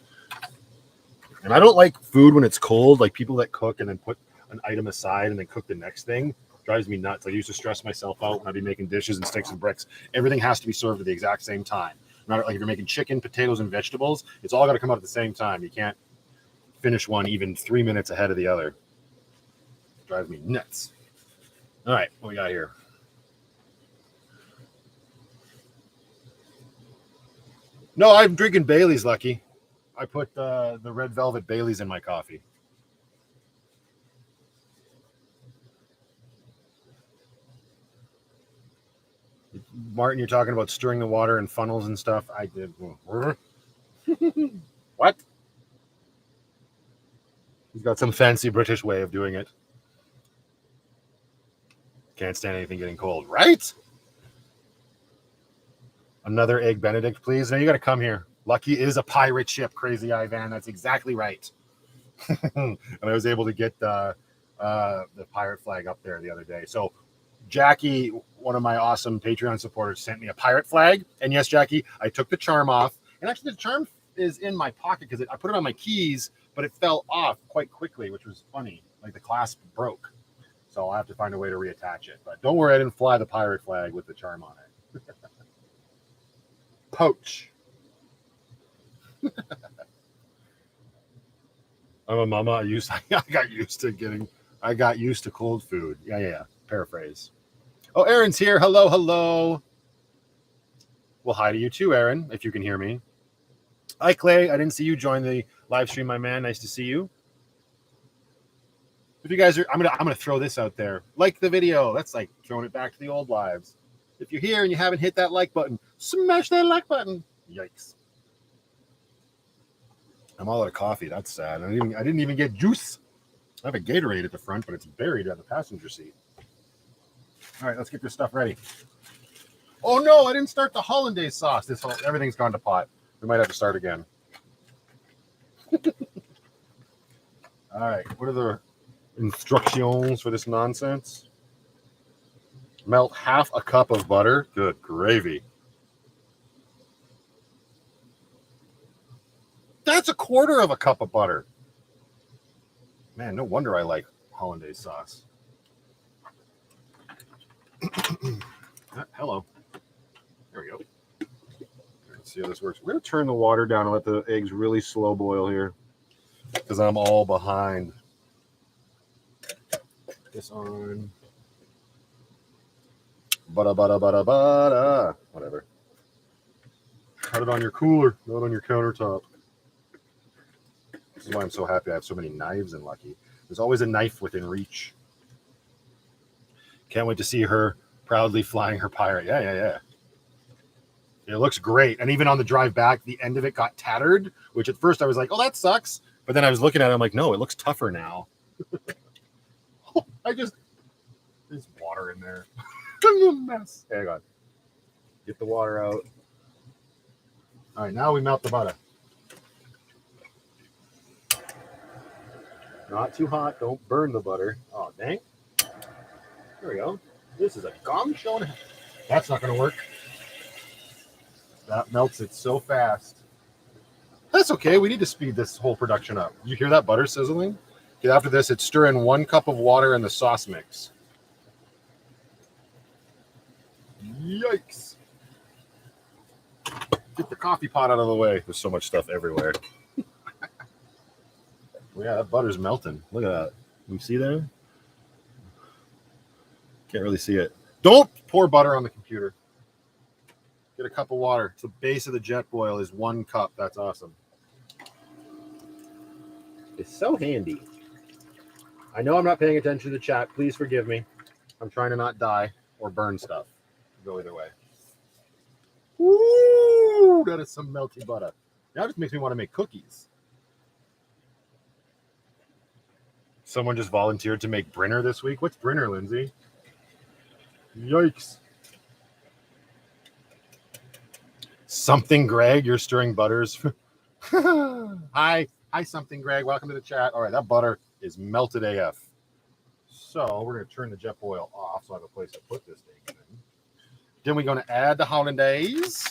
And I don't like food when it's cold. Like people that cook and then put an item aside and then cook the next thing drives me nuts. I used to stress myself out when I'd be making dishes and sticks and bricks. Everything has to be served at the exact same time. Not like if you're making chicken, potatoes, and vegetables, it's all got to come out at the same time. You can't finish one even 3 minutes ahead of the other. It drives me nuts. All right, what we got here? No, I'm drinking Bailey's, Lucky. I put the red velvet Bailey's in my coffee. Martin, you're talking about stirring the water in funnels and stuff. I did. What? He's got some fancy British way of doing it. Can't stand anything getting cold, right? Another egg Benedict, please. Now you got to come here. Lucky is a pirate ship, Crazy Ivan. That's exactly right. And I was able to get the pirate flag up there the other day. So Jackie, one of my awesome Patreon supporters, sent me a pirate flag. And yes, Jackie, I took the charm off. And actually, the charm is in my pocket because I put it on my keys, but it fell off quite quickly, which was funny. Like the clasp broke. So I'll have to find a way to reattach it. But don't worry, I didn't fly the pirate flag with the charm on it. Poach. I'm a mama. I got used to cold food. Yeah. Paraphrase. Oh, Aaron's here. Hello. Well, hi to you too, Aaron, if you can hear me. Hi, Clay. I didn't see you join the live stream, my man. Nice to see you. If you guys are, I'm gonna throw this out there. Like the video. That's like throwing it back to the old lives. If you're here and you haven't hit that like button, smash that like button. Yikes. I'm all out of coffee. That's sad. I didn't even get juice. I have a Gatorade at the front, but it's buried on the passenger seat. All right, let's get this stuff ready. Oh no, I didn't start the Hollandaise sauce. Everything's gone to pot. We might have to start again. All right, what are the instructions for this nonsense? Melt half a cup of butter. Good gravy. That's a quarter of a cup of butter. Man, no wonder I like Hollandaise sauce. Hello. There we go. Let's see how this works. We're going to turn the water down and let the eggs really slow boil here because I'm all behind. This on. Bada. Whatever. Cut it on your cooler, not on your countertop. This is why I'm so happy I have so many knives in Lucky. There's always a knife within reach. Can't wait to see her proudly flying her pirate. Yeah. It looks great. And even on the drive back, the end of it got tattered, which at first I was like, oh, that sucks. But then I was looking at it, I'm like, no, it looks tougher now. There's water in there. I'm a mess. Hang on. Get the water out. All right, now we melt the butter. Not too hot. Don't burn the butter. Oh, dang. There we go. This is a gong show. That's not going to work. That melts it so fast. That's okay. We need to speed this whole production up. You hear that butter sizzling? Okay, after this, it's stir in 1 cup of water in the sauce mix. Yikes. Get the coffee pot out of the way. There's so much stuff everywhere. Yeah, that butter's melting. Look at that. You see that? Can't really see it. Don't pour butter on the computer. Get a cup of water. So the base of the jet boil is 1 cup. That's awesome. It's so handy. I know I'm not paying attention to the chat. Please forgive me. I'm trying to not die or burn stuff. Go either way. Woo! That is some melty butter. Now it just makes me want to make cookies. Someone just volunteered to make Brinner this week. What's Brinner, Lindsay? Yikes. Something, Greg. You're stirring butters. Hi, something, Greg. Welcome to the chat. All right, that butter is melted AF. So we're going to turn the jet boil off so I have a place to put this thing in. Then we're going to add the Hollandaise.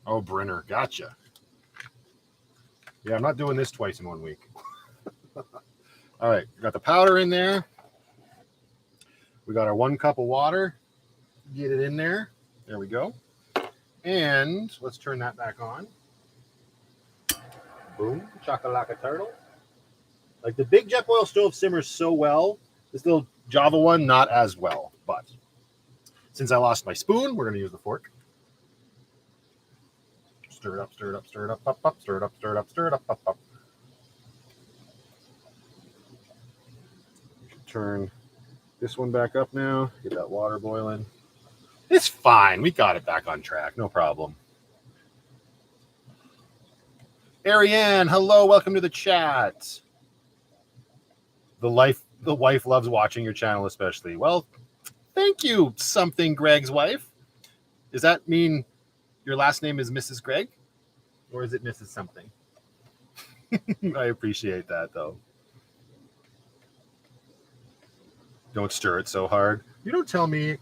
Oh, Brinner. Gotcha. Yeah, I'm not doing this twice in 1 week. All right. We got the powder in there. We got our 1 cup of water. Get it in there. There we go. And let's turn that back on. Boom. Chakalaka turtle. Like the big jet boil stove simmers so well. This little Java one, not as well. But since I lost my spoon, we're going to use the fork. Stir it up, stir it up, stir it up, up, up, stir it up, stir it up, stir it up, up, up. Turn this one back up now. Get that water boiling. It's fine. We got it back on track. No problem. Ariane, hello. Welcome to the chat. The wife loves watching your channel, especially. Well, thank you, something Greg's wife. Does that mean your last name is Mrs. Greg? Or is it Mrs. something? I appreciate that, though. Don't stir it so hard. You don't tell me.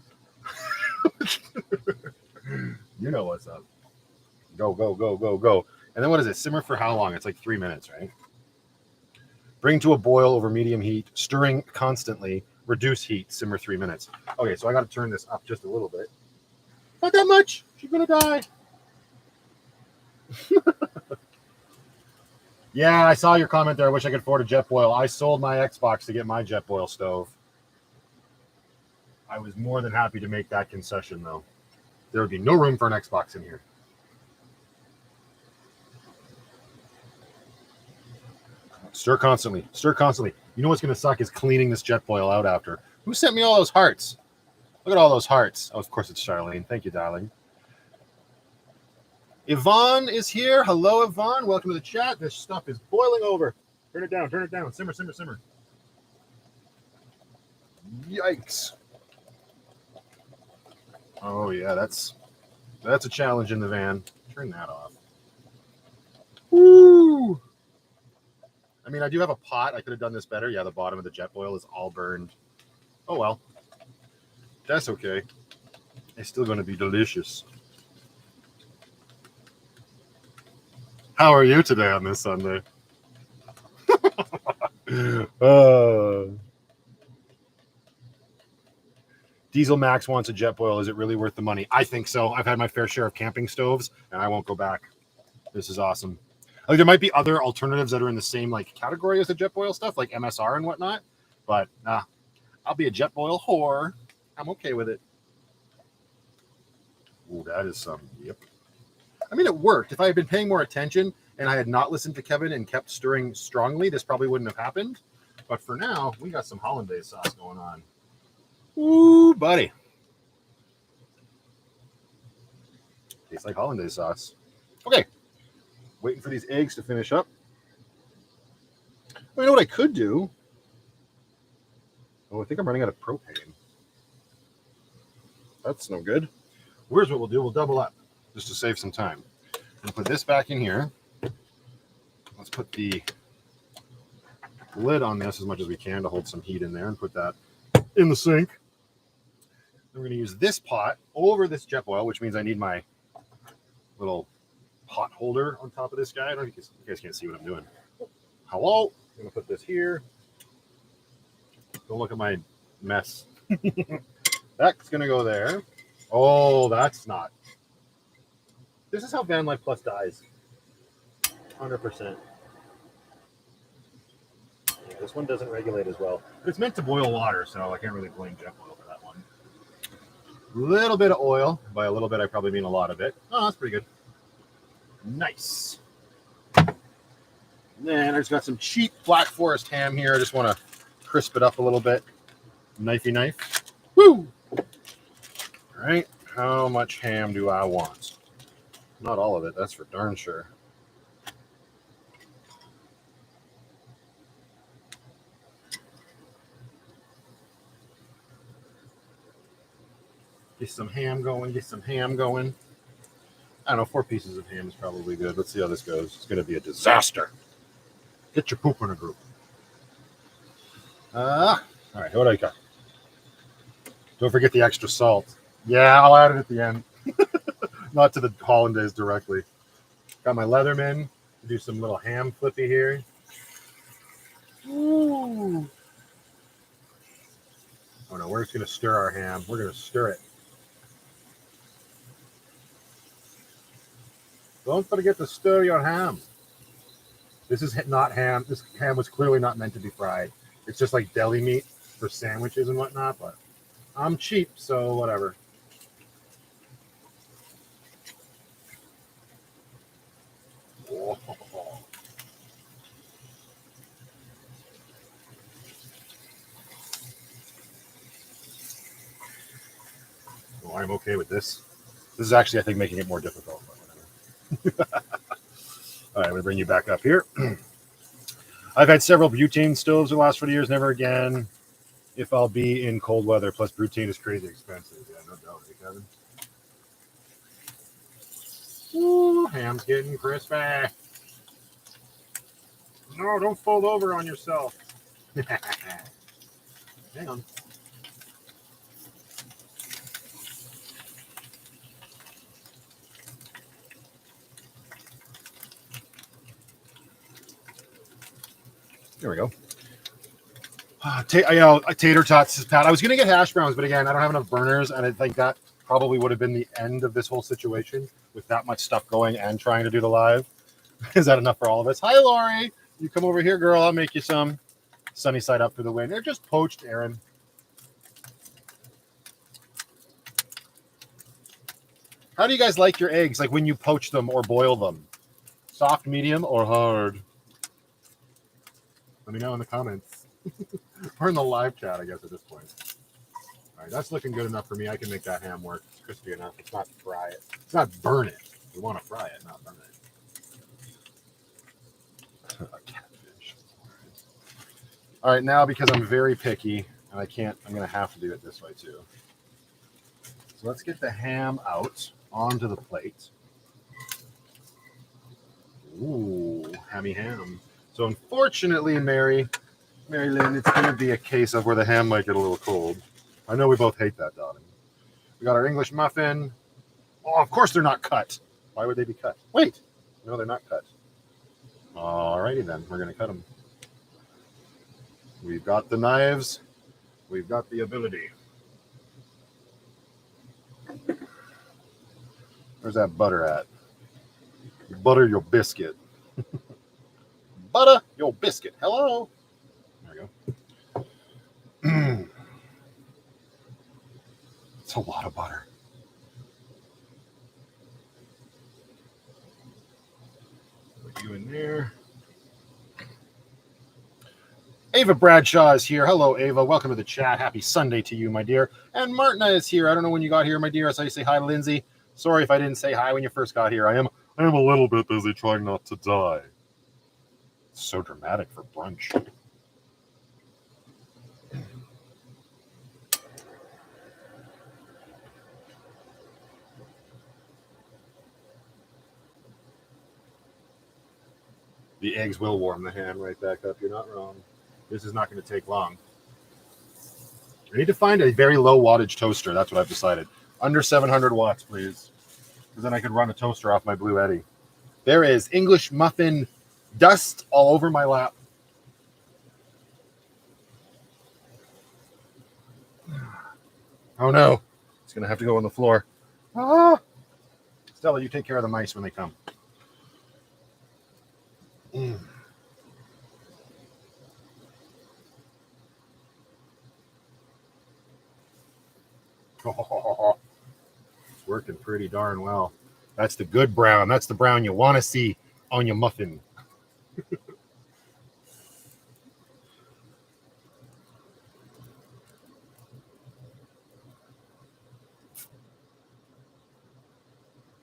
You know what's up. Go, go, go, go, go. And then what is it? Simmer for how long? It's like 3 minutes, right? Bring to a boil over medium heat, stirring constantly. Reduce heat, simmer 3 minutes. Okay, so I got to turn this up just a little bit. Not that much. She's going to die. Yeah, I saw your comment there. I wish I could afford a jet boil. I sold my Xbox to get my jet boil stove. I was more than happy to make that concession, though. There would be no room for an Xbox in here. Stir constantly. Stir constantly. You know what's going to suck is cleaning this jet boil out after. Who sent me all those hearts? Look at all those hearts. Oh, of course it's Charlene. Thank you, darling. Yvonne is here. Hello, Yvonne. Welcome to the chat. This stuff is boiling over. Turn it down. Turn it down. Simmer, simmer, simmer. Yikes. Oh, yeah. That's a challenge in the van. Turn that off. Woo! I mean, I do have a pot. I could have done this better. Yeah, the bottom of the jet boil is all burned. Oh, well. That's okay. It's still going to be delicious. How are you today on this Sunday? Diesel Max wants a jet boil. Is it really worth the money? I think so. I've had my fair share of camping stoves, and I won't go back. This is awesome. Like, there might be other alternatives that are in the same like category as the jet boil stuff, like MSR and whatnot. But I'll be a jet boil whore. I'm okay with it. Ooh, that is some. Yep. I mean, it worked. If I had been paying more attention and I had not listened to Kevin and kept stirring strongly, this probably wouldn't have happened. But for now, we got some Hollandaise sauce going on. Ooh, buddy. Tastes like Hollandaise sauce. Okay. Waiting for these eggs to finish up. You know what I could do? Oh, I think I'm running out of propane. That's no good. Here's what we'll do. We'll double up just to save some time. We'll put this back in here. Let's put the lid on this as much as we can to hold some heat in there and put that in the sink. We're going to use this pot over this jet boil, which means I need my little pot holder on top of this guy. I don't know if you guys can't see what I'm doing. Hello. I'm going to put this here. Don't look at my mess. That's going to go there. Oh, that's not. This is how VanlifePLUS dies. 100%. Yeah, this one doesn't regulate as well. But it's meant to boil water, so I can't really blame jet boil for that one. A little bit of oil. By a little bit, I probably mean a lot of it. Oh, that's pretty good. Nice. Then I just got some cheap Black Forest ham here. I just want to crisp it up a little bit. Knifey knife. Woo! All right. How much ham do I want? Not all of it. That's for darn sure. Get some ham going. Get some ham going. I don't know. 4 pieces of ham is probably good. Let's see how this goes. It's going to be a disaster. Get your poop in a group. All right. What do I got? Don't forget the extra salt. Yeah, I'll add it at the end. Not to the Hollandaise directly. Got my Leatherman. Do some little ham flippy here. Ooh. Oh no, we're just going to stir our ham. We're going to stir it. Don't forget to stir your ham. This is not ham. This ham was clearly not meant to be fried. It's just like deli meat for sandwiches and whatnot, but I'm cheap, so whatever. Oh. Oh, I'm okay with this. This is actually, I think, making it more difficult. But whatever. All right, I'm going to bring you back up here. I've had several butane stoves the last 40 years. Never again if I'll be in cold weather. Plus, butane is crazy expensive. Yeah, no doubt, hey, Kevin. Ooh, ham's getting crispy. No, don't fold over on yourself. Hang on. There we go. Tater tots, Pat. I was going to get hash browns, but again, I don't have enough burners, and I think that probably would have been the end of this whole situation with that much stuff going and trying to do the live. Is that enough for all of us? Hi, Lori. You come over here, girl. I'll make you some. Sunny side up for the win. They're just poached, Aaron. How do you guys like your eggs? Like when you poach them or boil them? Soft, medium, or hard? Let me know in the comments. Or in the live chat, I guess, at this point. All right, that's looking good enough for me. I can make that ham work. It's crispy enough. It's not fry it. It's not burn it. We want to fry it, not burn it. A catfish. All right, now because I'm very picky and I can't, I'm going to have to do it this way too. So let's get the ham out onto the plate. Ooh, hammy ham. So unfortunately, Mary Lynn, it's going to be a case of where the ham might get a little cold. I know we both hate that, darling. We got our English muffin. Oh, of course they're not cut. Why would they be cut? Wait. No, they're not cut. All righty then. We're going to cut them. We've got the knives. We've got the ability. Where's that butter at? Butter your biscuit. Butter your biscuit. Hello. There we go. It's a lot of butter. Put you in there. Ava Bradshaw is here. Hello, Ava. Welcome to the chat. Happy Sunday to you, my dear. And Martina is here. I don't know when you got here, my dear. I saw you say hi to Lindsay. Sorry if I didn't say hi when you first got here. I am a little bit busy trying not to die. It's so dramatic for brunch. The eggs will warm the hand right back up. You're not wrong. This is not going to take long. I need to find a very low wattage toaster. That's what I've decided. Under 700 watts, please. Because then I could run a toaster off my Blue Eddy. There is English muffin dust all over my lap. Oh no. It's going to have to go on the floor. Ah! Stella, you take care of the mice when they come. Oh, it's working pretty darn well. That's the good brown. That's the brown you want to see on your muffin.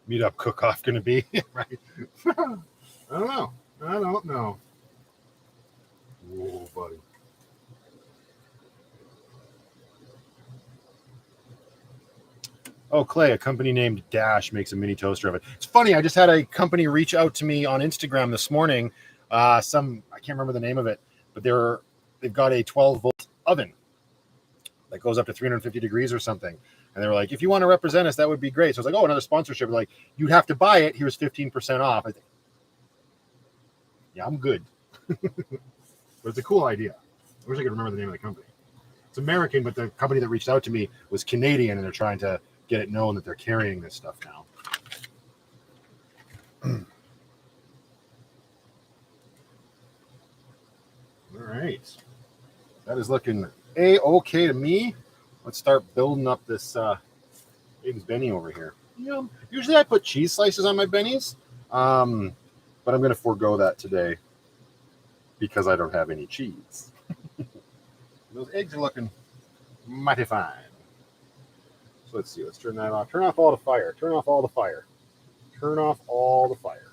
Meetup cook-off going to be, right? I don't know. I don't know. Whoa, buddy. Oh, Clay, a company named Dash makes a mini toaster oven. It's funny. I just had a company reach out to me on Instagram this morning. I can't remember the name of it, but they've got a 12-volt oven that goes up to 350 degrees or something. And they were like, if you want to represent us, that would be great. So I was like, oh, another sponsorship. Like, you'd have to buy it. Here's 15% off. I think, yeah, I'm good. But it's a cool idea. I wish I could remember the name of the company. It's American, but the company that reached out to me was Canadian, and they're trying to get it known that they're carrying this stuff now. All right. That is looking A-okay to me. Let's start building up this eggs Benny over here. Yeah. Usually I put cheese slices on my bennies, but I'm going to forego that today because I don't have any cheese. Those eggs are looking mighty fine. So let's see. Let's turn that off. Turn off all the fire. Turn off all the fire. Turn off all the fire.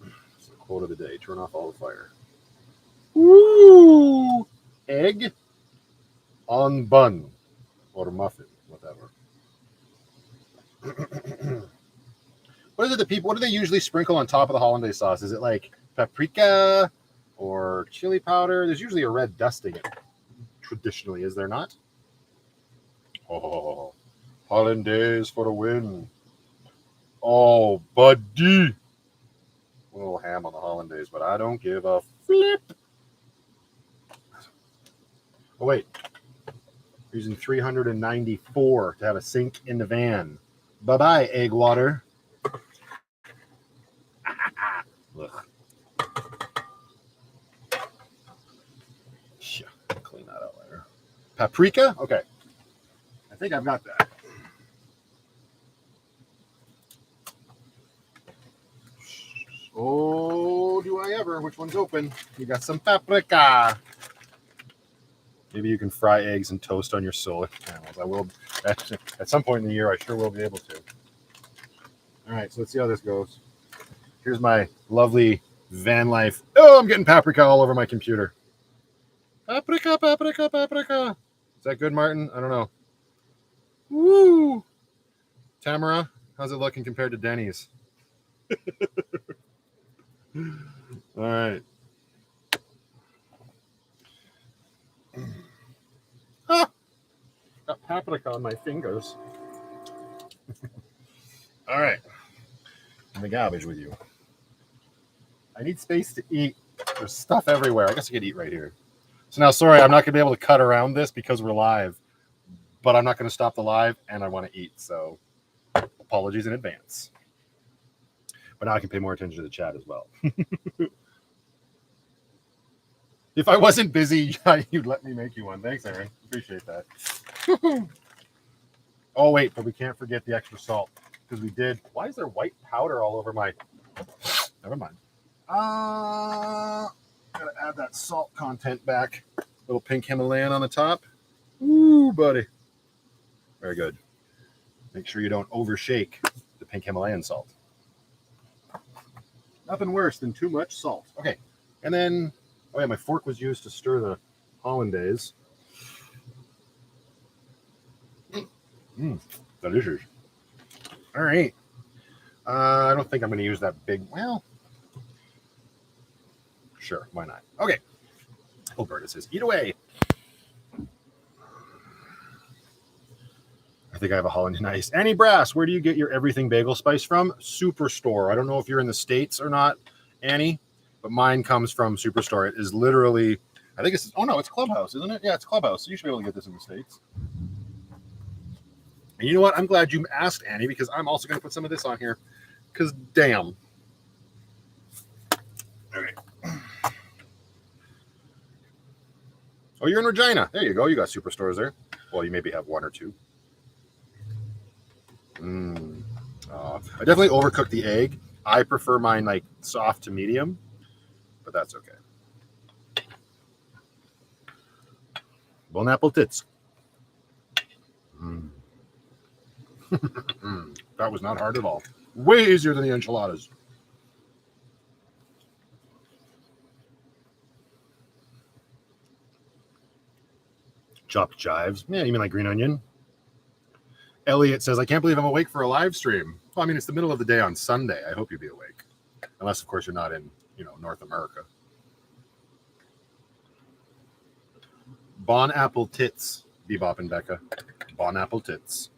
That's the quote of the day. Turn off all the fire. Woo! Egg on bun or muffin, whatever. What is it that people? What do they usually sprinkle on top of the hollandaise sauce? Is it like paprika or chili powder? There's usually a red dusting. Traditionally, is there not? Oh, hollandaise for the win! Oh, buddy. A little ham on the hollandaise, but I don't give a flip. Oh, wait. Using 394 to have a sink in the van. Bye-bye, egg water. Ugh. Yeah, clean that out later. Paprika? Okay. I think I've got that. Oh, do I ever? Which one's open? You got some paprika. Maybe you can fry eggs and toast on your solar panels. I will. At some point in the year, I sure will be able to. All right, so let's see how this goes. Here's my lovely van life. Oh, I'm getting paprika all over my computer. Paprika, paprika, paprika. Is that good, Martin? I don't know. Woo! Tamara, how's it looking compared to Denny's? All right. Ah, got paprika on my fingers. All right. In the garbage with you. I need space to eat. There's stuff everywhere. I guess I could eat right here. So now, sorry, I'm not going to be able to cut around this because we're live. But I'm not going to stop the live, and I want to eat. So apologies in advance. But now I can pay more attention to the chat as well. If I wasn't busy, you'd let me make you one. Thanks, Aaron. Appreciate that. Oh, wait, but we can't forget the extra salt. Because we did. Why is there white powder all over my... Never mind. Gotta add that salt content back. Little pink Himalayan on the top. Ooh, buddy. Very good. Make sure you don't overshake the pink Himalayan salt. Nothing worse than too much salt. Okay, and then, oh yeah, my fork was used to stir the hollandaise. Delicious. All right. I don't think I'm going to use that big, well, sure, why not? Okay. Alberta says, eat away. I think I have a Hollandaise. Nice. Annie Brass, where do you get your everything bagel spice from? Superstore. I don't know if you're in the States or not, Annie, but mine comes from Superstore. It is literally, I think it's, oh no, it's Clubhouse, isn't it? Yeah, it's Clubhouse. So you should be able to get this in the States. And you know what? I'm glad you asked, Annie, because I'm also going to put some of this on here. Because damn. Okay. Oh, you're in Regina. There you go. You got Superstores there. Well, you maybe have one or two. I definitely overcooked the egg. I prefer mine like soft to medium, but that's okay. Bon appétit. That was not hard at all. Way easier than the enchiladas. Chopped chives. Yeah, you mean like green onion? Elliot says, I can't believe I'm awake for a live stream. Well, I mean, it's the middle of the day on Sunday. I hope you'll be awake. Unless, of course, you're not in, North America. Bon apple tits, Bebop and Becca. Bon apple tits.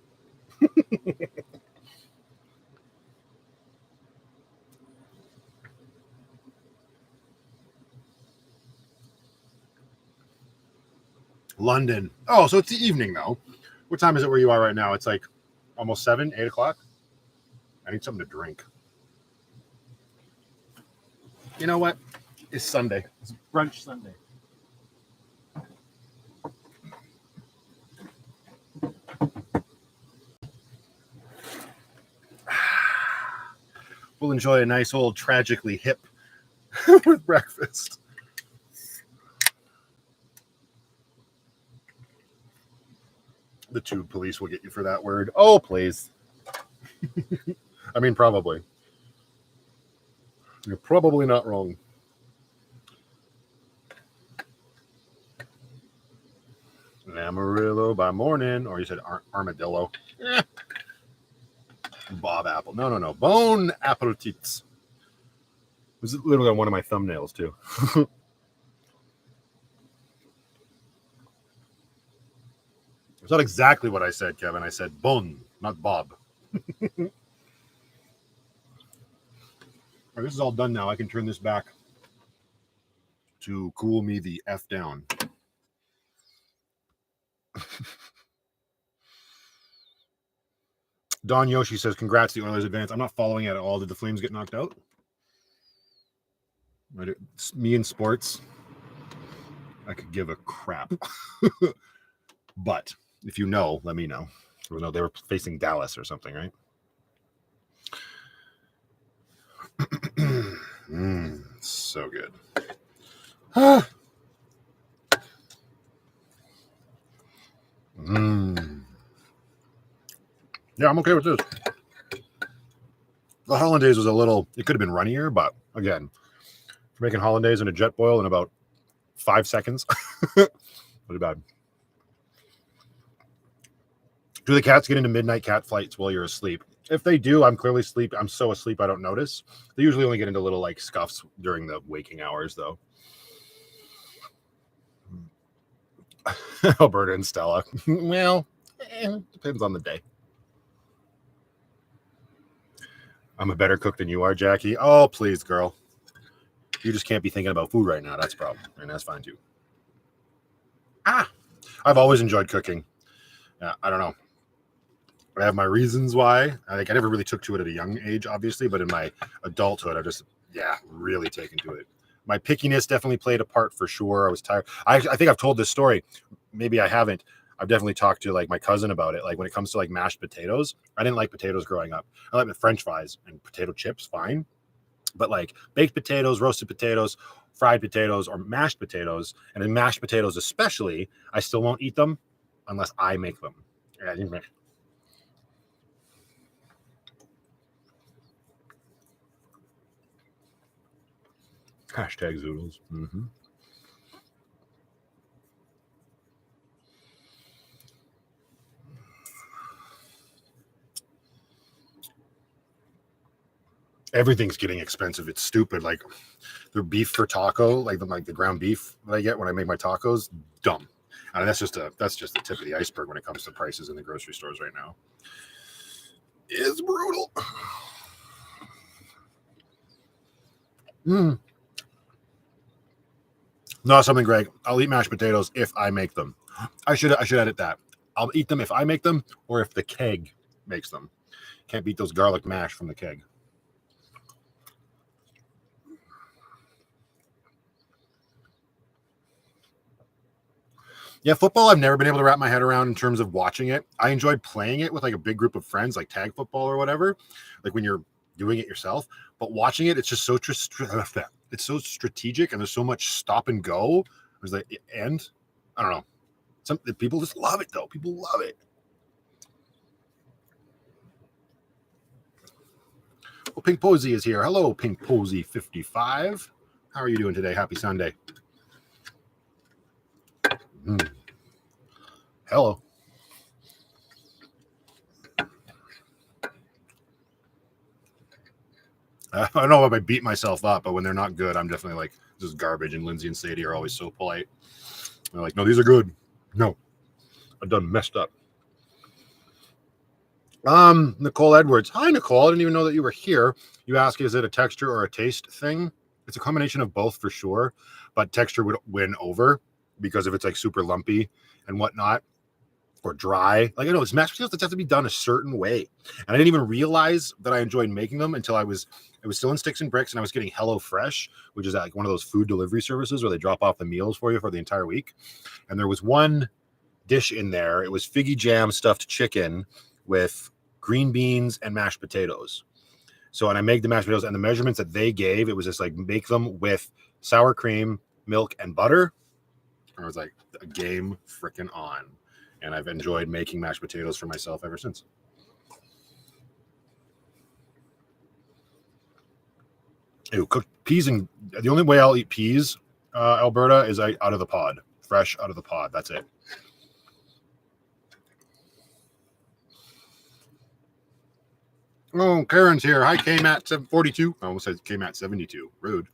London. Oh, so it's the evening, though. What time is it where you are right now? It's like almost 7, 8 o'clock. I need something to drink. You know what? It's Sunday. It's brunch Sunday. We'll enjoy a nice old tragically hip with breakfast. The tube police will get you for that word. Oh, please. I mean, probably. You're probably not wrong. Amarillo by morning. Or you said armadillo. Bob apple. No. Bone appetits. This is literally on one of my thumbnails, too. It's not exactly what I said, Kevin. I said bone, not Bob. All right, this is all done now. I can turn this back to cool me the F down. Don Yoshi says, congrats, the Oilers advance. I'm not following it at all. Did the Flames get knocked out? It's me in sports, I could give a crap. But if you know, let me know. Even though they were facing Dallas or something, right? So good. Yeah, I'm okay with this. The Hollandaise was a little, it could have been runnier, but again, for making Hollandaise in a jet boil in about 5 seconds, pretty bad. Do the cats get into midnight cat flights while you're asleep? If they do, I'm clearly asleep. I'm so asleep I don't notice. They usually only get into little like scuffs during the waking hours, though. Alberta and Stella. Well, depends on the day. I'm a better cook than you are, Jackie. Oh, please, girl. You just can't be thinking about food right now. That's a problem. And that's fine too. I've always enjoyed cooking. I don't know. I have my reasons why. I think I never really took to it at a young age, obviously, but in my adulthood, I just, really taken to it. My pickiness definitely played a part for sure. I was tired. I think I've told this story. Maybe I haven't. I've definitely talked to like my cousin about it. Like when it comes to like mashed potatoes, I didn't like potatoes growing up. I like the French fries and potato chips, fine. But like baked potatoes, roasted potatoes, fried potatoes, or mashed potatoes, and in mashed potatoes especially, I still won't eat them unless I make them. Hashtag zoodles. Mm-hmm. Everything's getting expensive. It's stupid. Like the beef for taco, like the ground beef that I get when I make my tacos, dumb. And that's just the tip of the iceberg when it comes to prices in the grocery stores right now. It's brutal. Not something, Greg. I'll eat mashed potatoes if I make them. I should edit that. I'll eat them if I make them or if the keg makes them. Can't beat those garlic mash from the keg. Yeah, football, I've never been able to wrap my head around in terms of watching it. I enjoyed playing it with like a big group of friends, like tag football or whatever, like when you're doing it yourself. But watching it, it's just so it's so strategic and there's so much stop and go. There's like and I don't know. Some people just love it though. People love it. Well, Pink Posy is here. Hello, Pink Posy 55. How are you doing today? Happy Sunday. Hello. I don't know if I beat myself up, but when they're not good, I'm definitely like, this is garbage. And Lindsay and Sadie are always so polite. They're like, no, these are good. No, I've done messed up. Nicole Edwards. Hi, Nicole. I didn't even know that you were here. You ask, is it a texture or a taste thing? It's a combination of both for sure, but texture would win over because if it's like super lumpy and whatnot or dry, like I know it's mashed potatoes that have to be done a certain way. And I didn't even realize that I enjoyed making them until it was still in Sticks and Bricks and I was getting Hello Fresh, which is like one of those food delivery services where they drop off the meals for you for the entire week. And there was one dish in there. It was figgy jam stuffed chicken with green beans and mashed potatoes. So, and I make the mashed potatoes and the measurements that they gave, it was just like make them with sour cream, milk, and butter. And I was like, a game freaking on. And I've enjoyed making mashed potatoes for myself ever since. Ew, cooked peas, and the only way I'll eat peas, Alberta, is out of the pod, fresh out of the pod. That's it. Oh, Karen's here. Hi, KMat42. I almost said KMat72. Rude.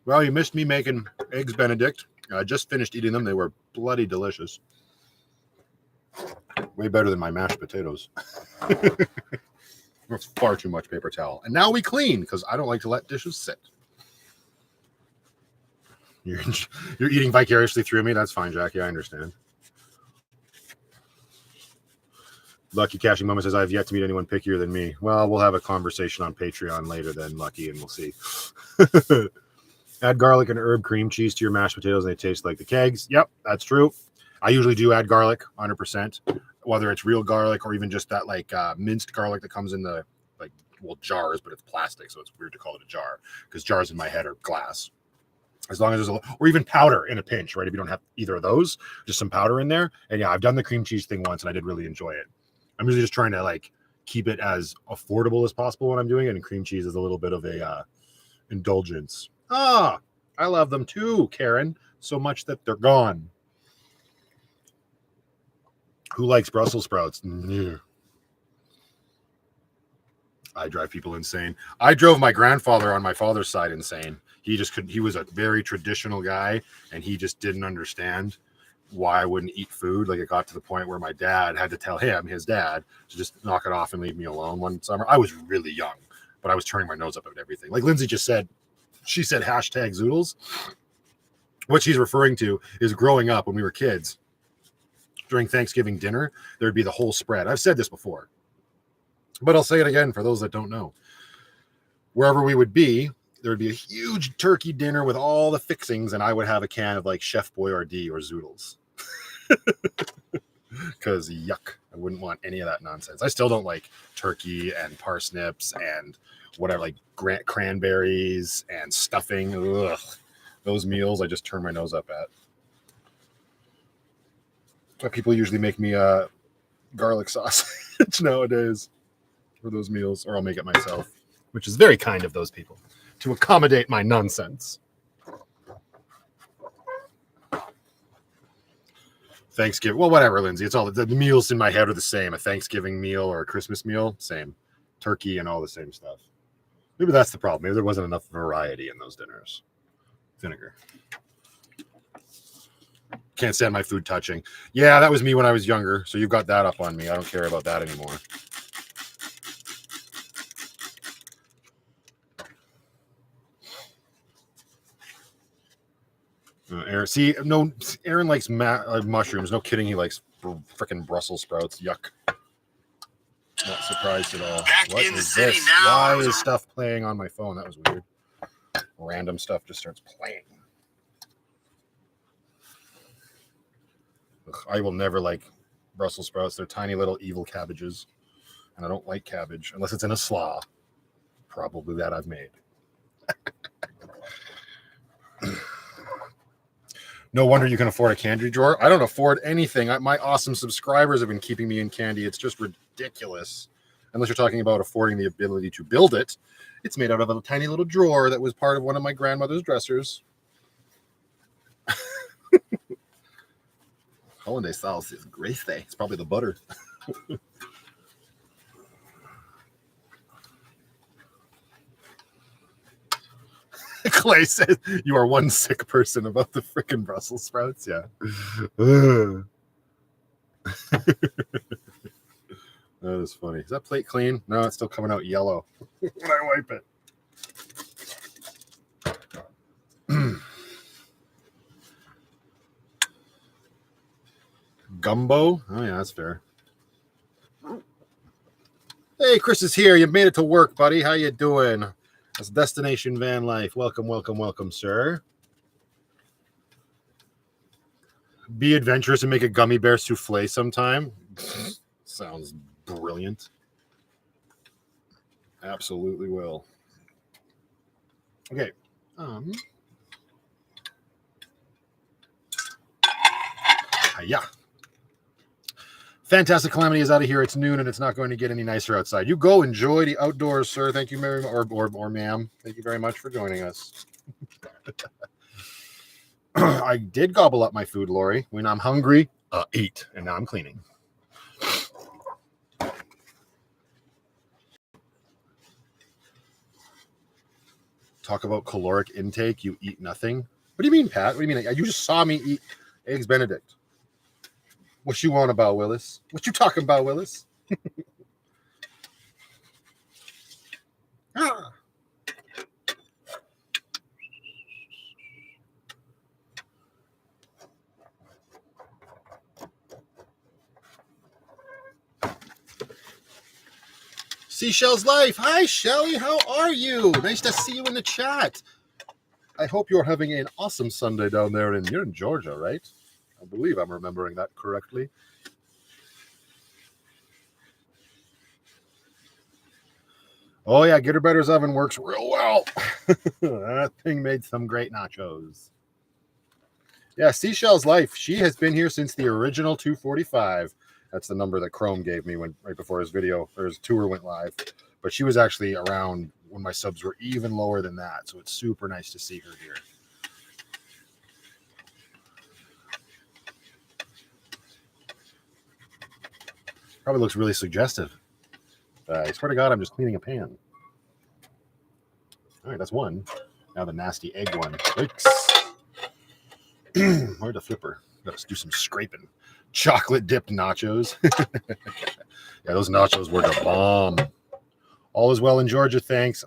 Well, you missed me making eggs Benedict. I just finished eating them. They were bloody delicious. Way better than my mashed potatoes. That's far too much paper towel. And now we clean because I don't like to let dishes sit. You're eating vicariously through me. That's fine, Jackie. I understand. Lucky Cashing Mama says, I've yet to meet anyone pickier than me. Well, we'll have a conversation on Patreon later then, Lucky, and we'll see. Add garlic and herb cream cheese to your mashed potatoes and they taste like the kegs. Yep, that's true. I usually do add garlic, 100%, whether it's real garlic or even just that like minced garlic that comes in the jars, but it's plastic, so it's weird to call it a jar because jars in my head are glass. As long as there's or even powder in a pinch, right? If you don't have either of those, just some powder in there. And yeah, I've done the cream cheese thing once and I did really enjoy it. I'm usually just trying to like keep it as affordable as possible when I'm doing it. And cream cheese is a little bit of a indulgence. I love them too, Karen, so much that they're gone. Who likes Brussels sprouts? I drive people insane. I drove my grandfather on my father's side insane. He was a very traditional guy and he just didn't understand why I wouldn't eat food. Like it got to the point where my dad had to tell him, his dad, to just knock it off and leave me alone one summer. I was really young, but I was turning my nose up at everything. Like Lindsay just said, She said hashtag zoodles. What she's referring to is growing up when we were kids. During Thanksgiving dinner, there'd be the whole spread. I've said this before, but I'll say it again for those that don't know. Wherever we would be, there would be a huge turkey dinner with all the fixings, and I would have a can of like Chef Boyardee or zoodles. Because yuck, I wouldn't want any of that nonsense. I still don't like turkey and parsnips and whatever, like cranberries and stuffing. Ugh. Those meals I just turn my nose up at. People usually make me garlic sausage nowadays for those meals, or I'll make it myself, which is very kind of those people to accommodate my nonsense. Thanksgiving, well, whatever, Lindsay. It's all the meals in my head are the same. A Thanksgiving meal or a Christmas meal, same. Turkey and all the same stuff. Maybe that's the problem. Maybe there wasn't enough variety in those dinners. Vinegar. Can't stand my food touching. Yeah, that was me when I was younger. So you've got that up on me. I don't care about that anymore. Aaron, see, no, Aaron likes mushrooms. No kidding, he likes freaking Brussels sprouts. Yuck. Not surprised at all. Back What in the is city this? now. Why is stuff playing on my phone? That was weird. Random stuff just starts playing. Ugh, I will never like Brussels sprouts. They're tiny little evil cabbages. And I don't like cabbage unless it's in a slaw. Probably that I've made. No wonder you can afford a candy drawer. I don't afford anything. My awesome subscribers have been keeping me in candy. It's just ridiculous. Unless you're talking about affording the ability to build it. It's made out of a tiny little drawer that was part of one of my grandmother's dressers. Hollandaise Sauce is great. It's probably the butter. Clay says you are one sick person about the freaking Brussels sprouts. Yeah. That is funny. Is that plate clean? No, it's still coming out yellow when I wipe it. Gumbo? Oh, yeah, that's fair. Hey, Chris is here. You made it to work, buddy. How you doing? That's Destination Van Life. Welcome, welcome, welcome, sir. Be adventurous and make a gummy bear souffle sometime. Sounds brilliant. Absolutely will. Okay. Yeah. Fantastic Calamity is out of here. It's noon and it's not going to get any nicer outside. You go enjoy the outdoors, sir. Thank you, Mary, or ma'am. Thank you very much for joining us. I did gobble up my food, Lori. When I'm hungry, eat. And now I'm cleaning. Talk about caloric intake. You eat nothing. What do you mean, Pat? What do you mean? You just saw me eat Eggs Benedict. What you want about, Willis? What you talking about, Willis? Ah. Seashell's Life. Hi, Shelly. How are you? Nice to see you in the chat. I hope you're having an awesome Sunday down there. You're in Georgia, right? I believe I'm remembering that correctly. Oh, yeah, Gitterbetter's oven works real well. That thing made some great nachos. Yeah, Seashell's Life. She has been here since the original 245. That's the number that Chrome gave me right before his video or his tour went live. But she was actually around when my subs were even lower than that. So it's super nice to see her here. Probably looks really suggestive. I swear to God, I'm just cleaning a pan. All right, that's one. Now the nasty egg one. Yikes. Where's the flipper? Got to do some scraping. Chocolate dipped nachos. Yeah, those nachos were the bomb. All is well in Georgia, thanks.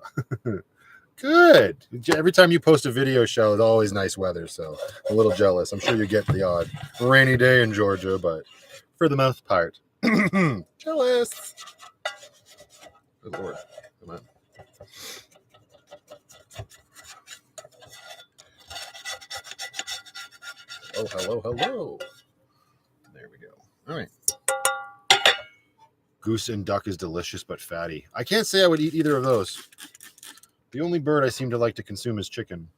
Good. Every time you post a video show, it's always nice weather, so I'm a little jealous. I'm sure you get the odd rainy day in Georgia, but for the most part, jealous. Good Lord. Come on. Oh, hello, hello. There we go. All right. Goose and duck is delicious but fatty. I can't say I would eat either of those. The only bird I seem to like to consume is chicken.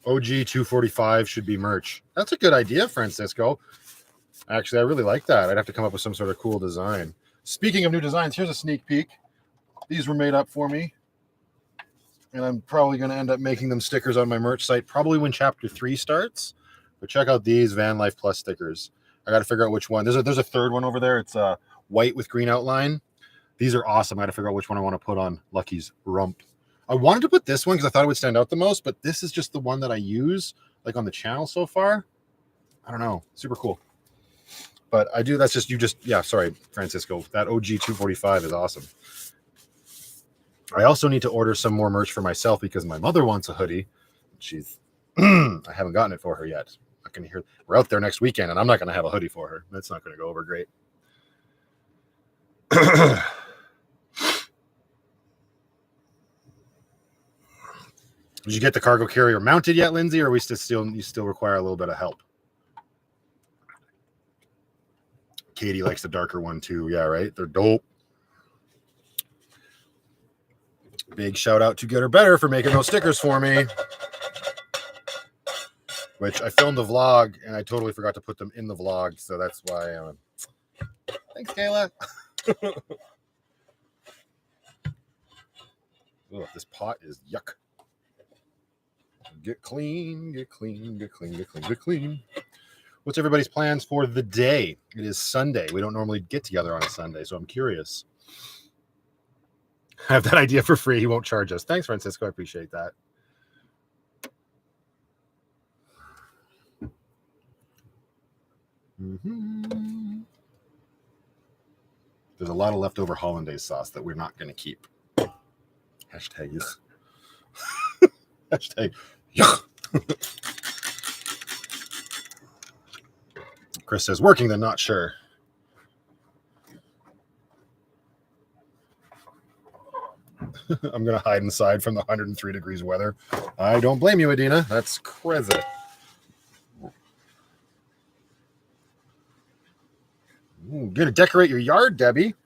OG 245 should be merch. That's a good idea, Francisco. Actually, I really like that. I'd have to come up with some sort of cool design. Speaking of new designs, here's a sneak peek. These were made up for me. And I'm probably going to end up making them stickers on my merch site, probably when Chapter 3 starts. But check out these VanlifePLUS stickers. I got to figure out which one. There's a third one over there. It's white with green outline. These are awesome. I got to figure out which one I want to put on Lucky's rump. I wanted to put this one because I thought it would stand out the most, but this is just the one that I use like on the channel so far. I don't know. Super cool. But I do. That's just, yeah, sorry, Francisco. That OG 245 is awesome. I also need to order some more merch for myself because my mother wants a hoodie. She's, I haven't gotten it for her yet. I'm not going to hear, we're out there next weekend and I'm not going to have a hoodie for her. That's not going to go over great. Did you get the cargo carrier mounted yet, Lindsay, or are we you still require a little bit of help? Katie likes the darker one too. Yeah, right? They're dope. Big shout out to Get Her Better for making those stickers for me. Which I filmed a vlog and I totally forgot to put them in the vlog, so that's why. Thanks, Kayla. Oh, this pot is yuck. Get clean, get clean, get clean, get clean, get clean. What's everybody's plans for the day? It is Sunday. We don't normally get together on a Sunday, so I'm curious. I have that idea for free. He won't charge us. Thanks, Francisco. I appreciate that. There's a lot of leftover Hollandaise sauce that we're not going to keep. Hashtag yes. Hashtag yuck. Chris says, working then, not sure. I'm going to hide inside from the 103 degrees weather. I don't blame you, Adina. That's crazy. You're going to decorate your yard, Debbie.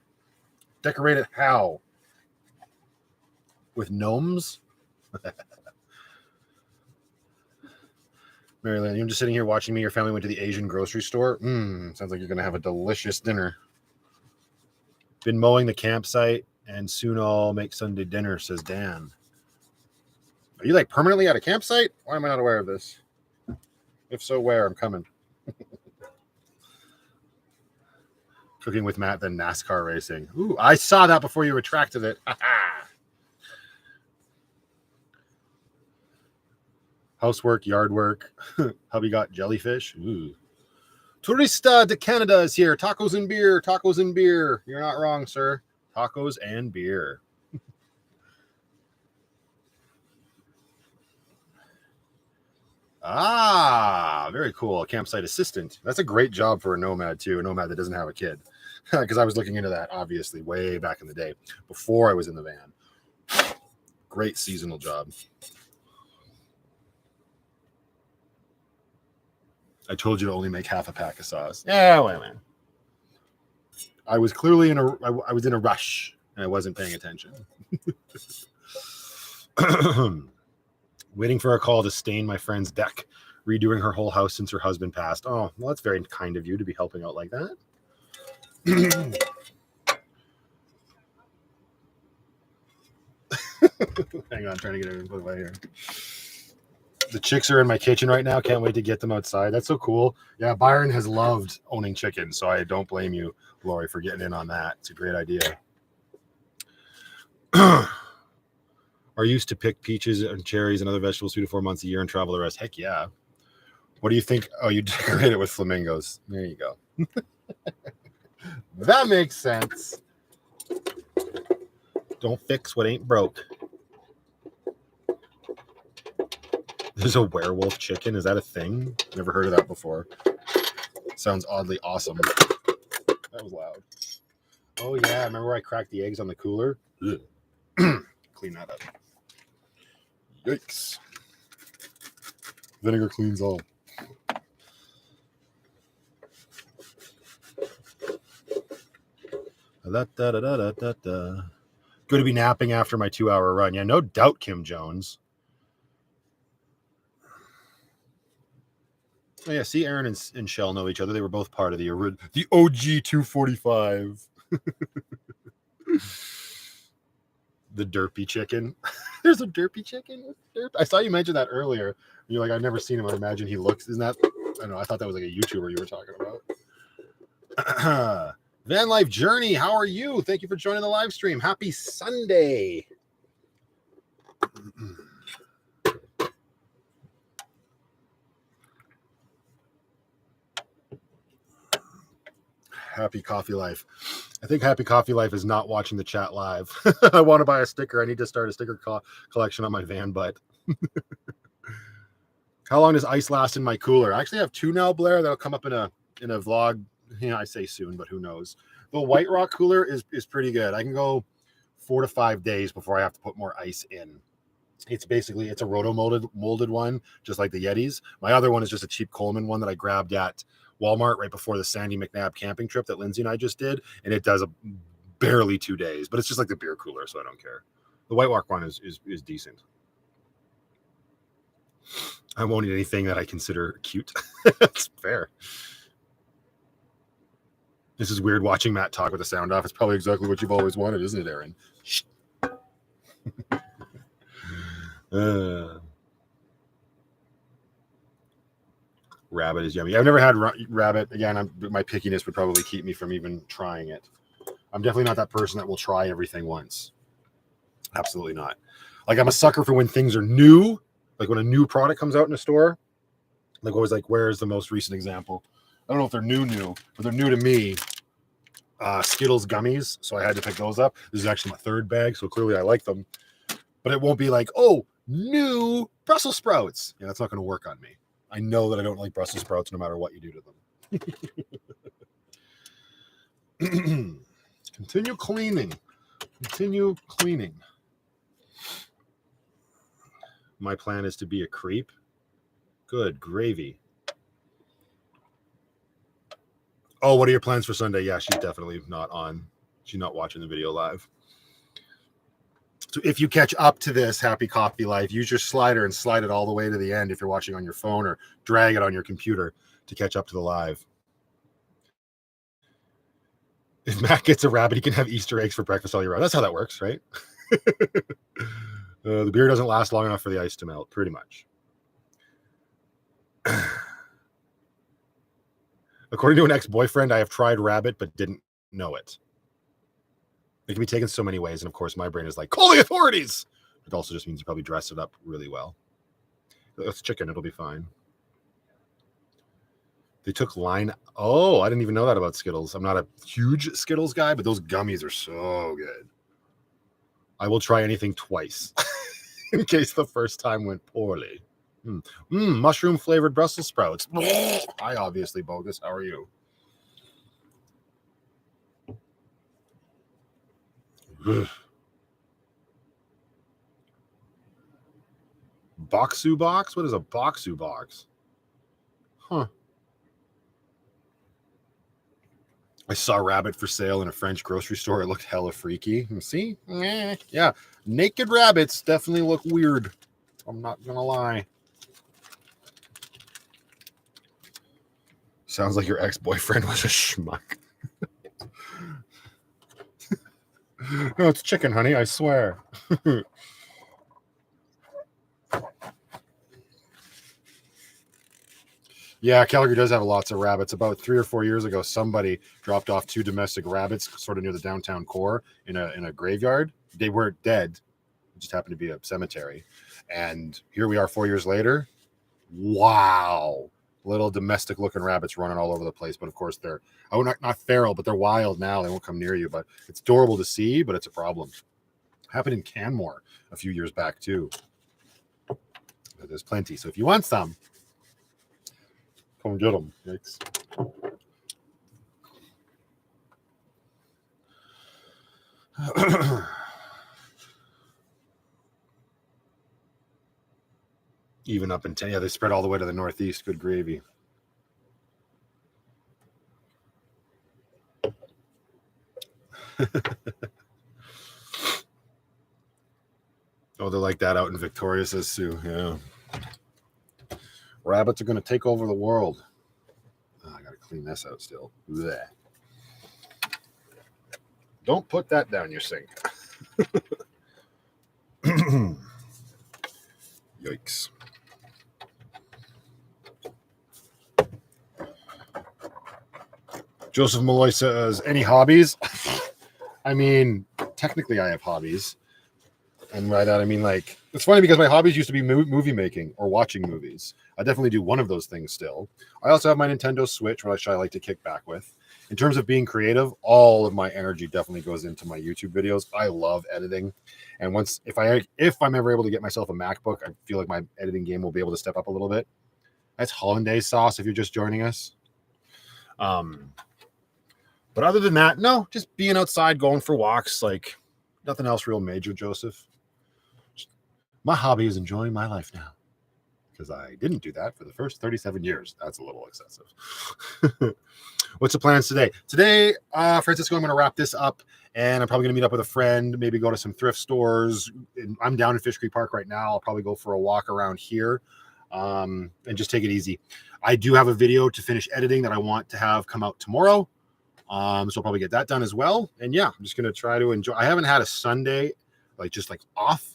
Decorate it how? With gnomes? Maryland, you're just sitting here watching me. Your family went to the Asian grocery store. Sounds like you're going to have a delicious dinner. Been mowing the campsite, and soon I'll make Sunday dinner, says Dan. Are you like permanently at a campsite? Why am I not aware of this? If so, where? I'm coming. Cooking with Matt, then NASCAR racing. Ooh, I saw that before you retracted it. Housework, yard work. Hubby got jellyfish. Ooh. Tourista de Canada is here. Tacos and beer. Tacos and beer. You're not wrong, sir. Tacos and beer. Very cool. Campsite assistant. That's a great job for a nomad, too. A nomad that doesn't have a kid. Because I was looking into that, obviously, way back in the day, before I was in the van. Great seasonal job. I told you to only make half a pack of sauce. Yeah, wait a minute. I was clearly in a rush and I wasn't paying attention. Waiting for a call to stain my friend's deck, redoing her whole house since her husband passed. Oh, well, that's very kind of you to be helping out like that. Hang on, trying to get everything put away here. The chicks are in my kitchen right now. Can't wait to get them outside. That's so cool. Yeah, Byron has loved owning chickens, so I don't blame you, Lori, for getting in on that. It's a great idea. Are used to pick peaches and cherries and other vegetables 2 to 4 months a year and travel the rest. Heck yeah. What do you think? Oh, you decorate it with flamingos. There you go. That makes sense. Don't fix what ain't broke. There's a werewolf chicken. Is that a thing? Never heard of that before. Sounds oddly awesome. That was loud. Oh, yeah. Remember where I cracked the eggs on the cooler? Clean that up. Yikes. Vinegar cleans all. Good to be napping after my 2-hour run. Yeah, no doubt, Kim Jones. Oh, yeah, see, Aaron and Shell know each other. They were both part of the OG 245. The derpy chicken. There's a derpy chicken with derp. I saw you mention that earlier. You're like, I've never seen him. I imagine he looks. Isn't that? I don't know. I thought that was like a YouTuber you were talking about. Van Life Journey, how are you? Thank you for joining the live stream. Happy Sunday. Happy Coffee Life. I think Happy Coffee Life is not watching the chat live. I want to buy a sticker. I need to start a sticker collection on my van butt. How long does ice last in my cooler? I actually have 2 now, Blair. That'll come up in a vlog. Yeah, I say soon, but who knows? The White Rock cooler is pretty good. I can go 4 to 5 days before I have to put more ice in. It's a roto molded one, just like the Yetis. My other one is just a cheap Coleman one that I grabbed at Walmart right before the Sandy McNabb camping trip that Lindsay and I just did, and it does barely 2 days, but it's just like the beer cooler, so I don't care. The White Rock one is decent. I won't eat anything that I consider cute. That's fair. This is weird watching Matt talk with the sound off. It's probably exactly what you've always wanted, isn't it, Aaron? Rabbit is yummy. I've never had rabbit. Again, my pickiness would probably keep me from even trying it. I'm definitely not that person that will try everything once. Absolutely not. Like, I'm a sucker for when things are new. Like when a new product comes out in a store. Like always, like, where's the most recent example? I don't know if they're new, but they're new to me. Skittles gummies. So I had to pick those up. This is actually my 3rd bag, so clearly I like them. But it won't be like, oh, new Brussels sprouts. Yeah, that's not going to work on me. I know that I don't like Brussels sprouts no matter what you do to them. Continue cleaning. My plan is to be a creep. Good gravy. Oh, what are your plans for Sunday? Yeah, she's definitely not on. She's not watching the video live. So if you catch up to this Happy Coffee Life, use your slider and slide it all the way to the end if you're watching on your phone, or drag it on your computer to catch up to the live. If Matt gets a rabbit, he can have Easter eggs for breakfast all year round. That's how that works, right? The beer doesn't last long enough for the ice to melt, pretty much. According to an ex-boyfriend, I have tried rabbit but didn't know it. It can be taken so many ways, and of course, my brain is like, call the authorities! It also just means you probably dress it up really well. It's chicken, it'll be fine. They took line. Oh, I didn't even know that about Skittles. I'm not a huge Skittles guy, but those gummies are so good. I will try anything twice in case the first time went poorly. Mushroom flavored Brussels sprouts. I obviously bogus. How are you? Boxu box? What is a Boxu box? Huh. I saw rabbit for sale in a French grocery store. It looked hella freaky. See? Yeah. Naked rabbits definitely look weird. I'm not going to lie. Sounds like your ex-boyfriend was a schmuck. No, it's chicken, honey. I swear. Yeah, Calgary does have lots of rabbits. About 3 or 4 years ago, somebody dropped off 2 domestic rabbits sort of near the downtown core in a graveyard. They weren't dead. It just happened to be a cemetery. And here we are 4 years later. Wow. little domestic looking rabbits running all over the place. But of course they're not feral, but they're wild now. They won't come near you, but it's adorable to see, but it's a problem. Happened in Canmore a few years back too. But there's plenty. So if you want some, come get them. Yikes. Even up in yeah, they spread all the way to the northeast. Good gravy. Oh, they're like that out in Victoria, says Sue. Yeah. Rabbits are going to take over the world. Oh, I got to clean this out still. Blech. Don't put that down your sink. Yikes. Joseph Malloy says, any hobbies? I mean, technically I have hobbies. And by that, I mean, like, it's funny because my hobbies used to be movie making or watching movies. I definitely do one of those things still. I also have my Nintendo Switch, which I like to kick back with. In terms of being creative, all of my energy definitely goes into my YouTube videos. I love editing. And once, if I'm ever able to get myself a MacBook, I feel like my editing game will be able to step up a little bit. That's Hollandaise Sauce if you're just joining us. But other than that, no, just being outside, going for walks, like nothing else real major, Joseph. My hobby is enjoying my life now because I didn't do that for the first 37 years. That's a little excessive. What's the plans today? Today, Francisco, I'm going to wrap this up and I'm probably going to meet up with a friend, maybe go to some thrift stores. I'm down in Fish Creek Park right now. I'll probably go for a walk around here and just take it easy. I do have a video to finish editing that I want to have come out tomorrow. So I'll probably get that done as well. And yeah, I'm just going to try to enjoy. I haven't had a Sunday just off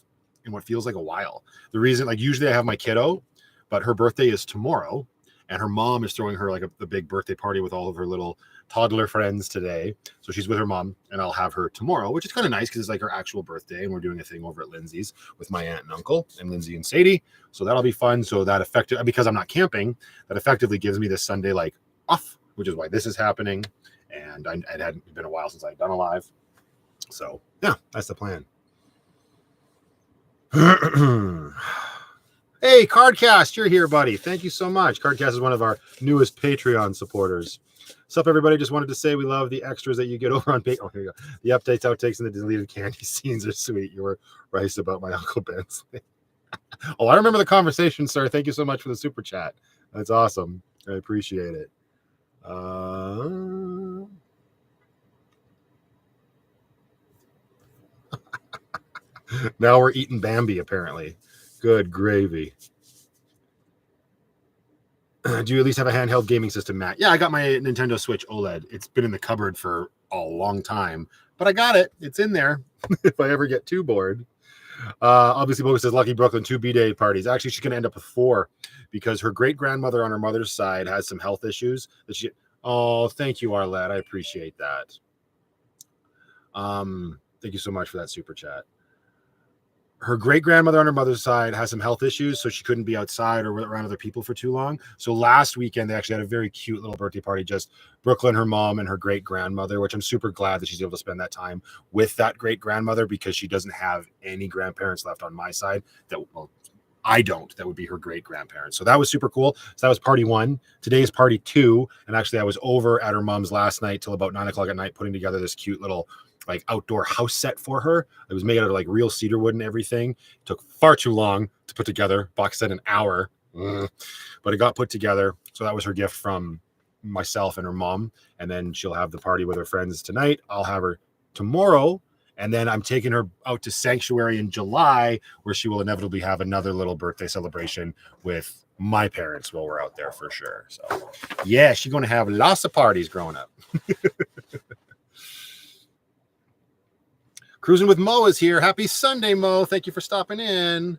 in what feels like a while. The reason, like, usually I have my kiddo, but her birthday is tomorrow and her mom is throwing her like a big birthday party with all of her little toddler friends today. So she's with her mom and I'll have her tomorrow, which is kind of nice because it's like her actual birthday and we're doing a thing over at Lindsay's with my aunt and uncle and Lindsay and Sadie. So that'll be fun. So that because I'm not camping, that effectively gives me this Sunday like off, which is why this is happening. And it hadn't been a while since I'd done a live. So yeah, that's the plan. Hey, Cardcast, you're here, buddy. Thank you so much. Cardcast is one of our newest Patreon supporters. What's up, everybody? Just wanted to say we love the extras that you get over on Patreon. Oh, here you go. The updates, outtakes, and the deleted candy scenes are sweet. You were right about my Uncle Ben's. Oh, I remember the conversation, sir. Thank you so much for the super chat. That's awesome. I appreciate it. Now we're eating Bambi, apparently. Good gravy. Do you at least have a handheld gaming system, Matt? Yeah, I got my Nintendo Switch OLED. It's been in the cupboard for a long time, but I got it. It's in there if I ever get too bored. Obviously, Bogus says Lucky Brooklyn 2 B-Day parties. Actually, she's going to end up with 4 because her great-grandmother on her mother's side has some health issues. Oh, thank you, Arlette. I appreciate that. Thank you so much for that super chat. Her great-grandmother on her mother's side has some health issues, so she couldn't be outside or around other people for too long. So last weekend, they actually had a very cute little birthday party, just Brooklyn, her mom, and her great-grandmother, which I'm super glad that she's able to spend that time with that great-grandmother because she doesn't have any grandparents left on my side. I don't. That would be her great-grandparents. So that was super cool. So that was party 1. Today is party 2. And actually, I was over at her mom's last night till about 9 o'clock at night putting together this cute little outdoor house set for her. It was made out of real cedar wood and everything. It took far too long to put together. Box set an hour, but it got put together. So that was her gift from myself and her mom. And then she'll have the party with her friends tonight. I'll have her tomorrow. And then I'm taking her out to Sanctuary in July, where she will inevitably have another little birthday celebration with my parents while we're out there for sure. So yeah, she's going to have lots of parties growing up. Cruising with Mo is here. Happy Sunday, Mo. Thank you for stopping in.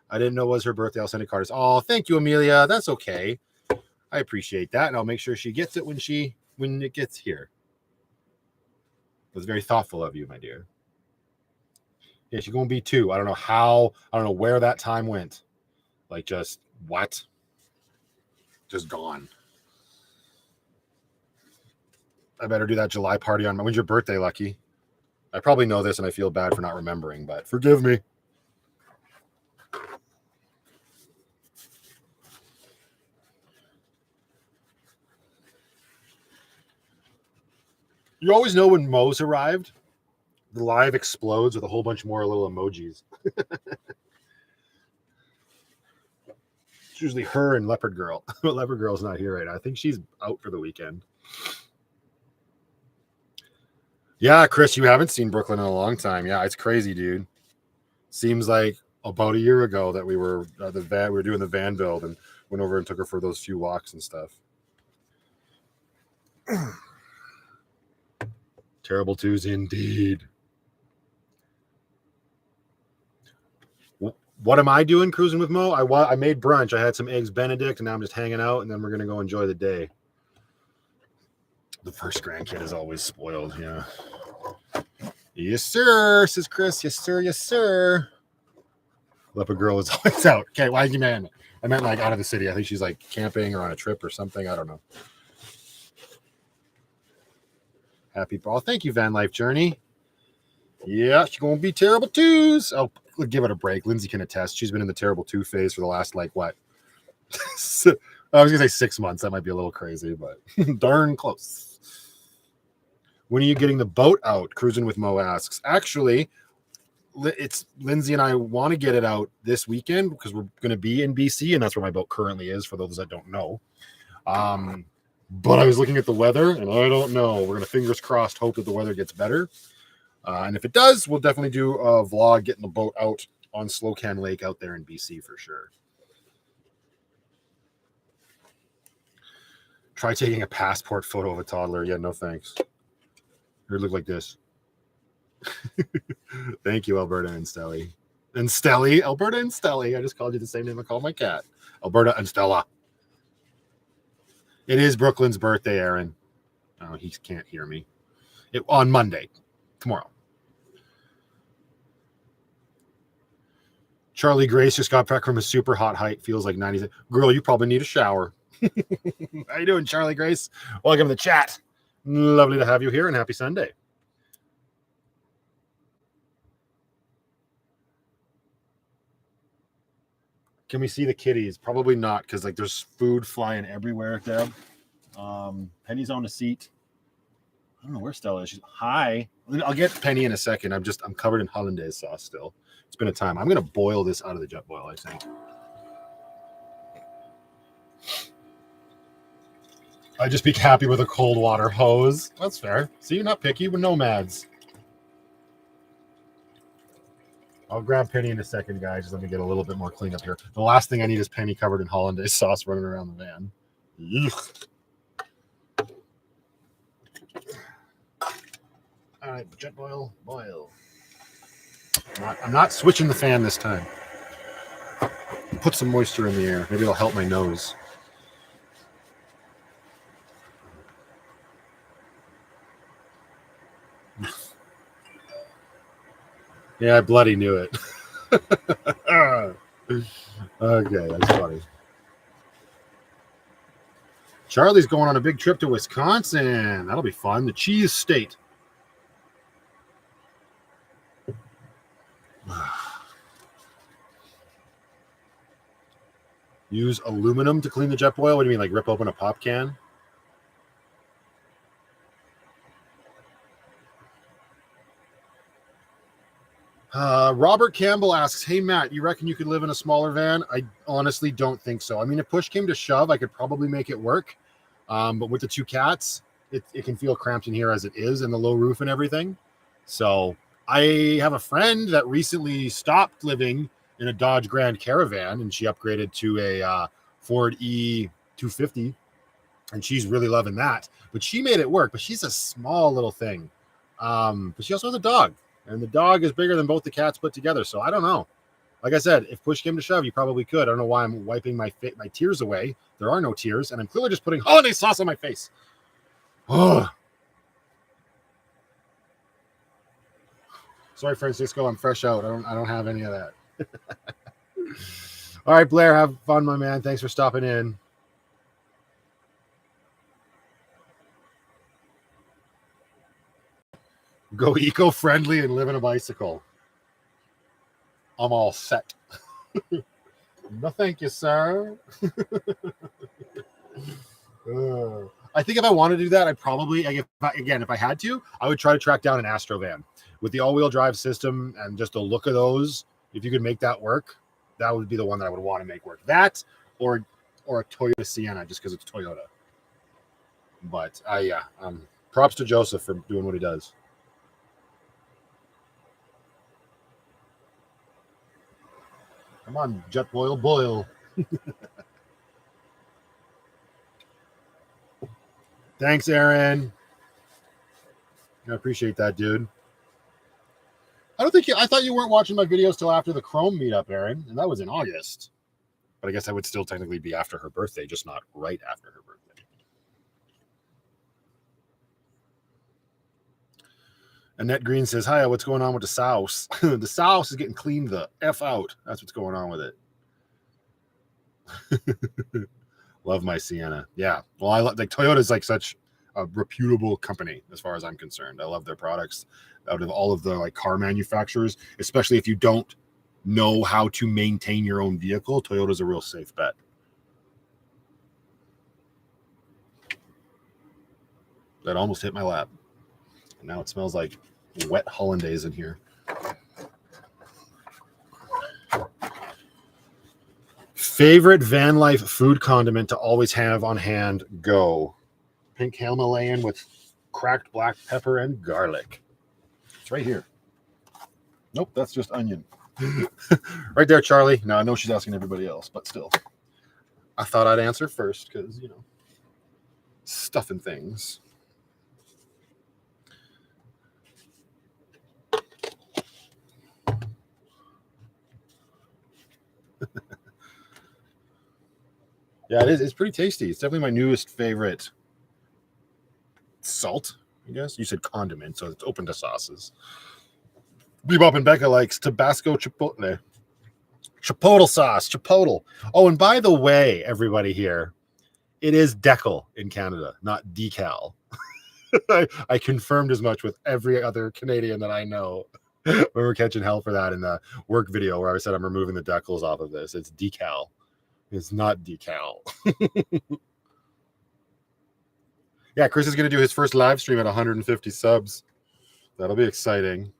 I didn't know it was her birthday. I'll send a card. Oh, thank you, Amelia. That's okay. I appreciate that. And I'll make sure she gets it when it gets here. It was very thoughtful of you, my dear. Yeah, she's going to be 2. I don't know where that time went. Just what? just gone. I better do that July party on when's your birthday, Lucky? I probably know this and I feel bad for not remembering, but forgive me. You always know when Mo's arrived. The live explodes with a whole bunch more little emojis. It's usually her and Leopard Girl. Leopard Girl's not here right now. I think she's out for the weekend. Yeah, Chris, you haven't seen Brooklyn in a long time. Yeah, it's crazy, dude. Seems like about a year ago that we were we were doing the van build and went over and took her for those few walks and stuff. Terrible twos indeed. What am I doing cruising with Mo? I made brunch. I had some eggs Benedict, and now I'm just hanging out, and then we're going to go enjoy the day. The first grandkid is always spoiled, yeah. Yes, sir, says Chris. Yes, sir, yes, sir. Leopard Girl is always out. Okay, why did you man? I meant like out of the city. I think she's like camping or on a trip or something. I don't know. Happy. Oh, thank you, Van Life Journey. Yeah, she's going to be terrible twos. Oh, give it a break. Lindsay can attest. She's been in the terrible two phase for the last, like, what? I was going to say 6 months. That might be a little crazy, but darn close. When are you getting the boat out? Cruising with Mo asks. Actually, it's Lindsay and I want to get it out this weekend because we're going to be in BC, and that's where my boat currently is, for those that don't know. But I was looking at the weather, and I don't know. We're going to, fingers crossed, hope that the weather gets better. And if it does, we'll definitely do a vlog getting the boat out on Slocan Lake out there in BC for sure. Try taking a passport photo of a toddler. Yeah, no thanks. Here, look like this. Thank you, Alberta and Stelly. And Stelly. Alberta and Stelly. I just called you the same name I called my cat. Alberta and Stella. It is Brooklyn's birthday, Aaron. Oh, he can't hear me. On Monday. Tomorrow. Charlie Grace just got back from a super hot hike. Feels like 90s. Girl, you probably need a shower. How you doing, Charlie Grace? Welcome to the chat. Lovely to have you here, and happy Sunday. Can we see the kitties? Probably not, because like there's food flying everywhere, Deb. Penny's on a seat. I don't know where Stella is. She's hi. I'll get Penny in a second. I'm covered in Hollandaise sauce still. It's been a time. I'm gonna boil this out of the jet boil, I think. I'd just be happy with a cold water hose. That's fair. See, you're not picky. We're nomads. I'll grab Penny in a second, guys. Just let me get a little bit more clean up here. The last thing I need is Penny covered in Hollandaise sauce running around the van. Ugh. All right, jet boil, boil. I'm not switching the fan this time. Put some moisture in the air. Maybe it'll help my nose. Yeah, I bloody knew it. Okay, that's funny. Charlie's going on a big trip to Wisconsin. That'll be fun. The cheese state. Use aluminum to clean the jet boil? What do you mean, like rip open a pop can? Robert Campbell asks, hey, Matt, you reckon you could live in a smaller van? I honestly don't think so. I mean, if push came to shove, I could probably make it work. But with the two cats, it can feel cramped in here as it is, and the low roof and everything. So I have a friend that recently stopped living in a Dodge Grand Caravan, and she upgraded to a Ford E250, and she's really loving that. But she made it work, but she's a small little thing. But she also has a dog. And the dog is bigger than both the cats put together. So I don't know. Like I said, if push came to shove, you probably could. I don't know why I'm wiping my tears away. There are no tears. And I'm clearly just putting Hollandaise sauce on my face. Oh. Sorry, Francisco. I'm fresh out. I don't have any of that. All right, Blair. Have fun, my man. Thanks for stopping in. Go eco-friendly and live in a bicycle. I'm all set. No, thank you, sir. I think if I wanted to do that, I'd probably, if I had to, I would try to track down an Astro van with the all-wheel drive system and just the look of those. If you could make that work, that would be the one that I would want to make work. That or a Toyota Sienna, just because it's Toyota. But props to Joseph for doing what he does. Come on, jet boil. Thanks, Aaron. I appreciate that, dude. I thought you weren't watching my videos till after the Chrome meetup, Aaron, and that was in August. But I guess I would still technically be after her birthday, just not right after her birthday. Annette Green says, hi, what's going on with the sauce? The sauce is getting cleaned the F out. That's what's going on with it. Love my Sienna. Yeah. Well, I love, like, Toyota is like such a reputable company as far as I'm concerned. I love their products out of all of the like car manufacturers, especially if you don't know how to maintain your own vehicle. Toyota's a real safe bet. That almost hit my lap. And now it smells like wet hollandaise in here. Favorite van life food condiment to always have on hand, go. Pink Himalayan with cracked black pepper and garlic. It's right here. Nope, that's just onion. Right there, Charlie. Now, I know she's asking everybody else, but still. I thought I'd answer first because, you know, stuff and things. Yeah, it is. It's pretty tasty. It's definitely my newest favorite. Salt, I guess. You said condiment, so it's open to sauces. Bebop and Becca likes Tabasco Chipotle. Chipotle sauce. Chipotle. Oh, and by the way, everybody here, it is decal in Canada, not decal. I confirmed as much with every other Canadian that I know. We were catching hell for that in the work video where I said I'm removing the decals off of this. It's decal. It's not decal. Yeah, Chris is going to do his first live stream at 150 subs. That'll be exciting.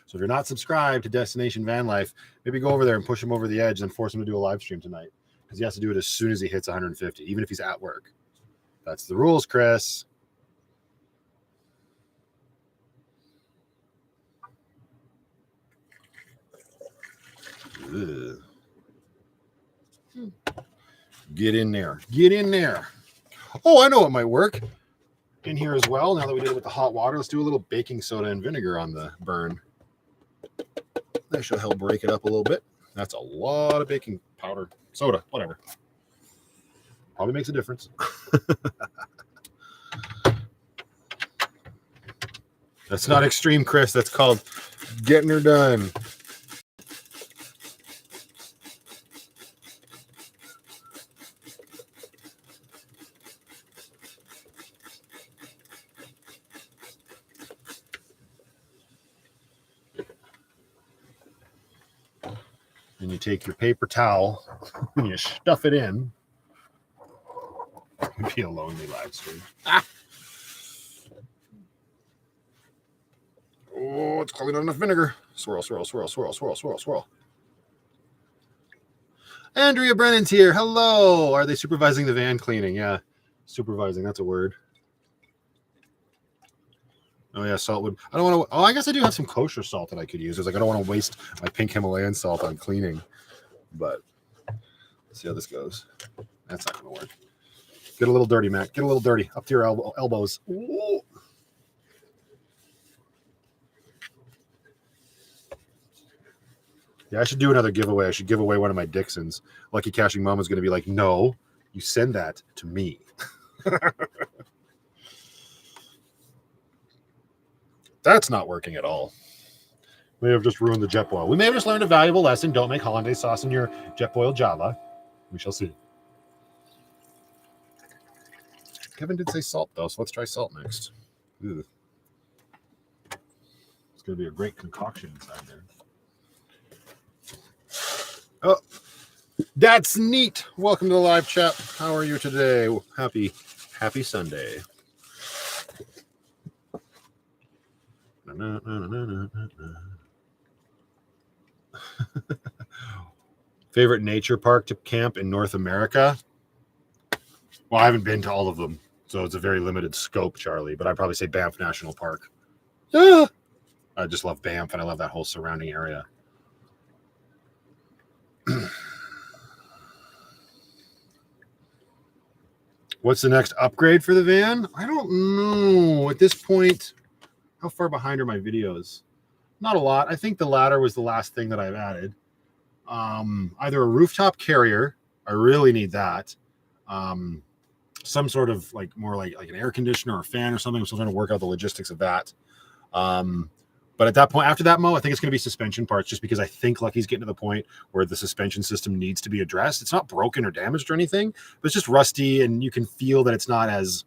So if you're not subscribed to Destination Van Life, maybe go over there and push him over the edge and force him to do a live stream tonight. Because he has to do it as soon as he hits 150, even if he's at work. That's the rules, Chris. Ugh. Get in there. Get in there. Oh, I know what might work in here as well. Now that we did it with the hot water, let's do a little baking soda and vinegar on the burn. That should help break it up a little bit. That's a lot of baking powder, soda, whatever. Probably makes a difference. That's not extreme, Chris. That's called getting her done. And you take your paper towel and you stuff it in. It'd be a lonely live stream. Ah. Oh, it's calling on enough vinegar. Swirl, swirl, swirl, swirl, swirl, swirl, swirl. Andrea Brennan's here. Hello. Are they supervising the van cleaning? Yeah, supervising. That's a word. Oh yeah, salt would. I don't want to. Oh, I guess I do have some kosher salt that I could use. It's like I don't want to waste my pink Himalayan salt on cleaning. But let's see how this goes. That's not going to work. Get a little dirty, Mac. Get a little dirty up to your elbows. Ooh. Yeah, I should do another giveaway. I should give away one of my Dixons. Lucky Cashing Mama's going to be like, no, you send that to me. That's not working at all. May have just ruined the jet boil. We may have just learned a valuable lesson. Don't make hollandaise sauce in your jet boil Java. We shall see. Kevin did say salt, though, so let's try salt next. Ew. going to be a great concoction inside there. Oh, that's neat. Welcome to the live chat. How are you today? Happy Sunday. Favorite nature park to camp in North America? Well, I haven't been to all of them, so it's a very limited scope, Charlie, but I'd probably say Banff National Park. I just love Banff, and I love that whole surrounding area. What's the next upgrade for the van? I don't know. At this point, how far behind are my videos? Not a lot. I think the ladder was the last thing that I've added. Either a rooftop carrier. I really need that. Some sort of more like an air conditioner or a fan or something. I'm still trying to work out the logistics of that. But at that point, after that, Mo, I think it's going to be suspension parts, just because I think Lucky's getting to the point where the suspension system needs to be addressed. It's not broken or damaged or anything, but it's just rusty, and you can feel that it's not as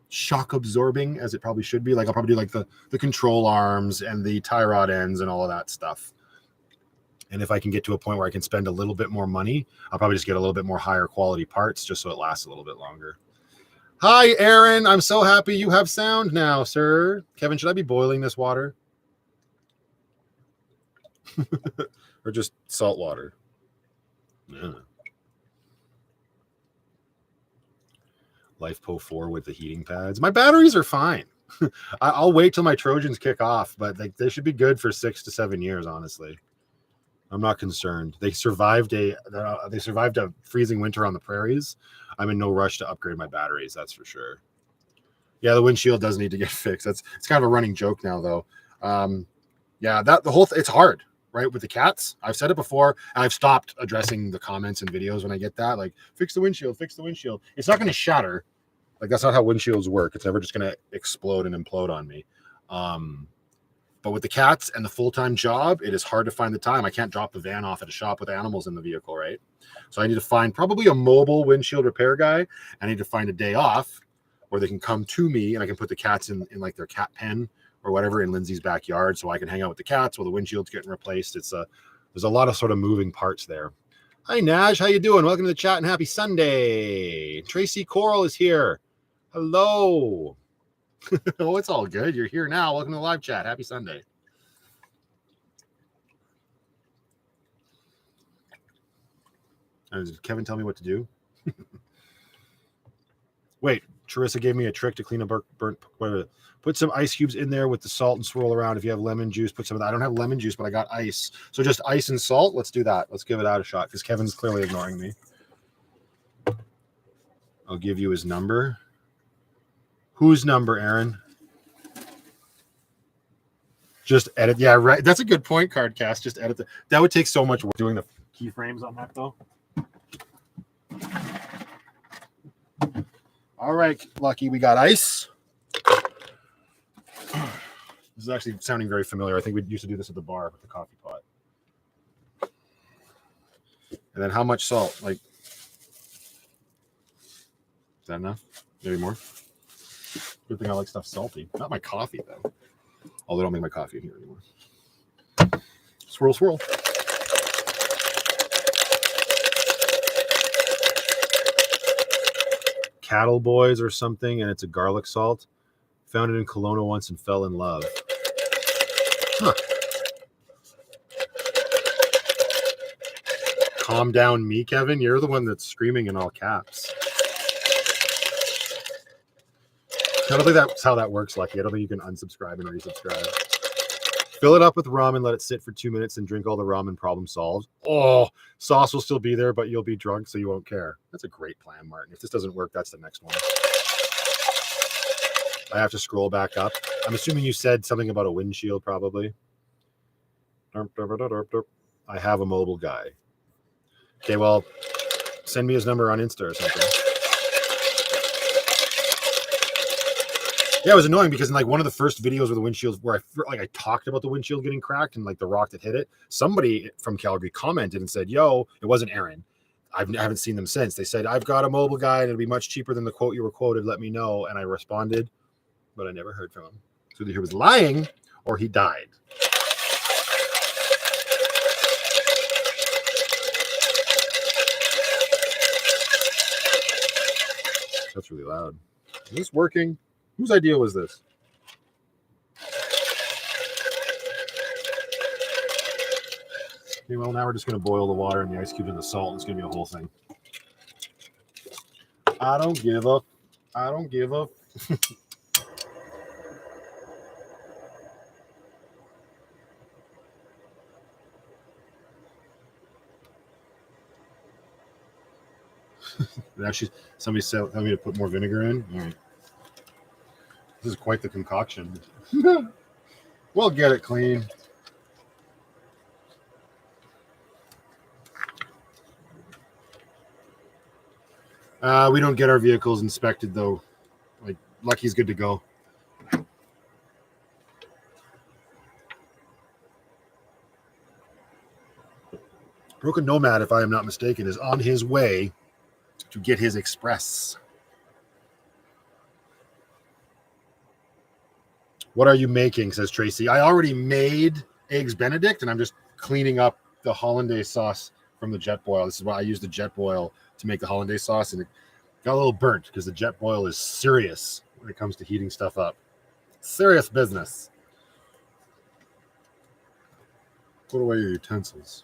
shock absorbing as it probably should be. I'll probably do the control arms and the tie rod ends and all of that stuff. And if I can get to a point where I can spend a little bit more money, I'll probably just get a little bit more higher quality parts just so it lasts a little bit longer. Hi, Aaron. I'm so happy you have sound now, sir. Kevin, should I be boiling this water? Or just salt water? Yeah. LifePO 4 with the heating pads. My batteries are fine. I'll wait till my Trojans kick off, but they should be good for 6 to 7 years, honestly. I'm not concerned. They survived a freezing winter on the prairies. I'm in no rush to upgrade my batteries, that's for sure. Yeah, the windshield does need to get fixed. It's kind of a running joke now, though. Yeah, it's hard, right? With the cats, I've said it before, and I've stopped addressing the comments and videos when I get that, fix the windshield, fix the windshield. It's not going to shatter. That's not how windshields work. It's never just going to explode and implode on me. But with the cats and the full-time job, it is hard to find the time. I can't drop the van off at a shop with animals in the vehicle, right? So I need to find probably a mobile windshield repair guy. I need to find a day off where they can come to me, and I can put the cats in their cat pen or whatever in Lindsay's backyard, so I can hang out with the cats while the windshield's getting replaced. There's a lot of sort of moving parts there. Hi, Naj. How you doing? Welcome to the chat, and happy Sunday. Tracy Coral is here. Hello. Oh, it's all good. You're here now. Welcome to the live chat. Happy Sunday. Did Kevin tell me what to do? Wait, Charissa gave me a trick to clean up burnt. Whatever. Put some ice cubes in there with the salt and swirl around. If you have lemon juice, put some of that. I don't have lemon juice, but I got ice. So just ice and salt. Let's do that. Let's give it out a shot, because Kevin's clearly ignoring me. I'll give you his number. Whose number, Aaron? Just edit. Yeah, right. That's a good point, Cardcast. Just edit. That would take so much work doing the keyframes on that, though. All right, Lucky, we got ice. This is actually sounding very familiar. I think we used to do this at the bar with the coffee pot. And then how much salt? Is that enough? Maybe more? Good thing I like stuff salty. Not my coffee, though. Although I don't make my coffee in here anymore. Swirl, swirl. Cattle Boys or something, and it's a garlic salt. Found it in Kelowna once and fell in love. Huh. Calm down me, Kevin. You're the one that's screaming in all caps. I don't think that's how that works, Lucky. I don't think you can unsubscribe and resubscribe. Fill it up with rum and let it sit for 2 minutes and drink all the rum and problem solved. Oh, sauce will still be there, but you'll be drunk, so you won't care. That's a great plan, Martin. If this doesn't work, that's the next one. I have to scroll back up. I'm assuming you said something about a windshield, probably. I have a mobile guy. Okay, well, send me his number on Insta or something. Yeah, it was annoying because in one of the first videos with the windshields where I talked about the windshield getting cracked and the rock that hit it, somebody from Calgary commented and said, yo, it wasn't Aaron. I haven't seen them since. They said, I've got a mobile guy and it'll be much cheaper than the quote you were quoted. Let me know. And I responded, but I never heard from him. So either he was lying or he died. That's really loud. Is this working? Whose idea was this? Okay, well, now we're just going to boil the water and the ice cubes and the salt. It's going to be a whole thing. I don't give up. I don't give up. Actually, somebody said tell me to put more vinegar in. All right. This is quite the concoction. We'll get it clean. We don't get our vehicles inspected though. Like Lucky's good to go. Broken Nomad, if I am not mistaken, is on his way to get his express. What are you making? Says Tracy. I already made eggs Benedict, and I'm just cleaning up the Hollandaise sauce from the jet boil. This is why I use the jet boil to make the Hollandaise sauce, and it got a little burnt because the jet boil is serious when it comes to heating stuff up. Serious business. Put away your utensils.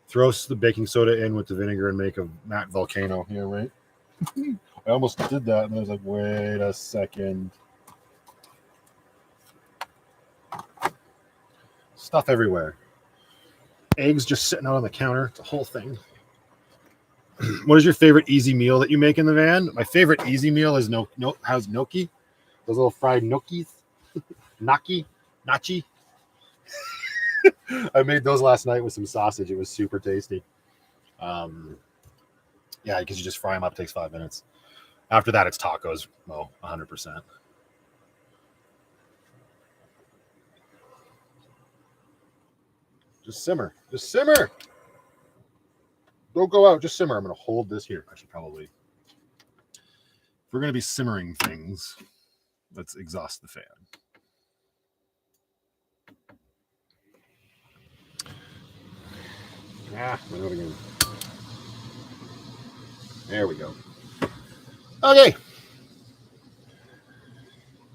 Throw the baking soda in with the vinegar and make a matte volcano here, right? I almost did that, and I was like, wait a second. Stuff everywhere. Eggs just sitting out on the counter. It's a whole thing. What is your favorite easy meal that you make in the van? My favorite easy meal is how's gnocchi? Those little fried gnocchis. Nachi. I made those last night with some sausage. It was super tasty. Yeah, because you just fry them up. It takes 5 minutes. After that, it's tacos. Oh, 100%. Just simmer. Just simmer. Don't go out. Just simmer. I'm going to hold this here. I should probably. If we're going to be simmering things, let's exhaust the fan. We're doing it again. There we go. Okay.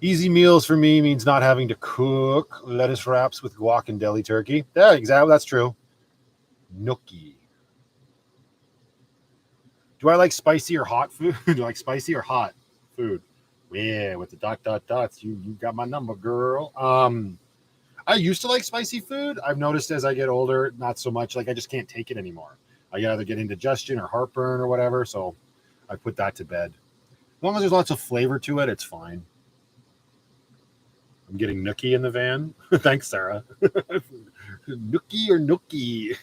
Easy meals for me means not having to cook lettuce wraps with guac and deli turkey. Yeah, exactly. That's true. Gnocchi. Do I like spicy or hot food? Do I like spicy or hot food? Yeah, with the ... dots. You got my number, girl. I used to like spicy food. I've noticed as I get older, not so much. Like I just can't take it anymore. I either get indigestion or heartburn or whatever. So I put that to bed. As long as there's lots of flavor to it, it's fine. I'm getting nookie in the van. Thanks, Sarah. Nookie or nookie?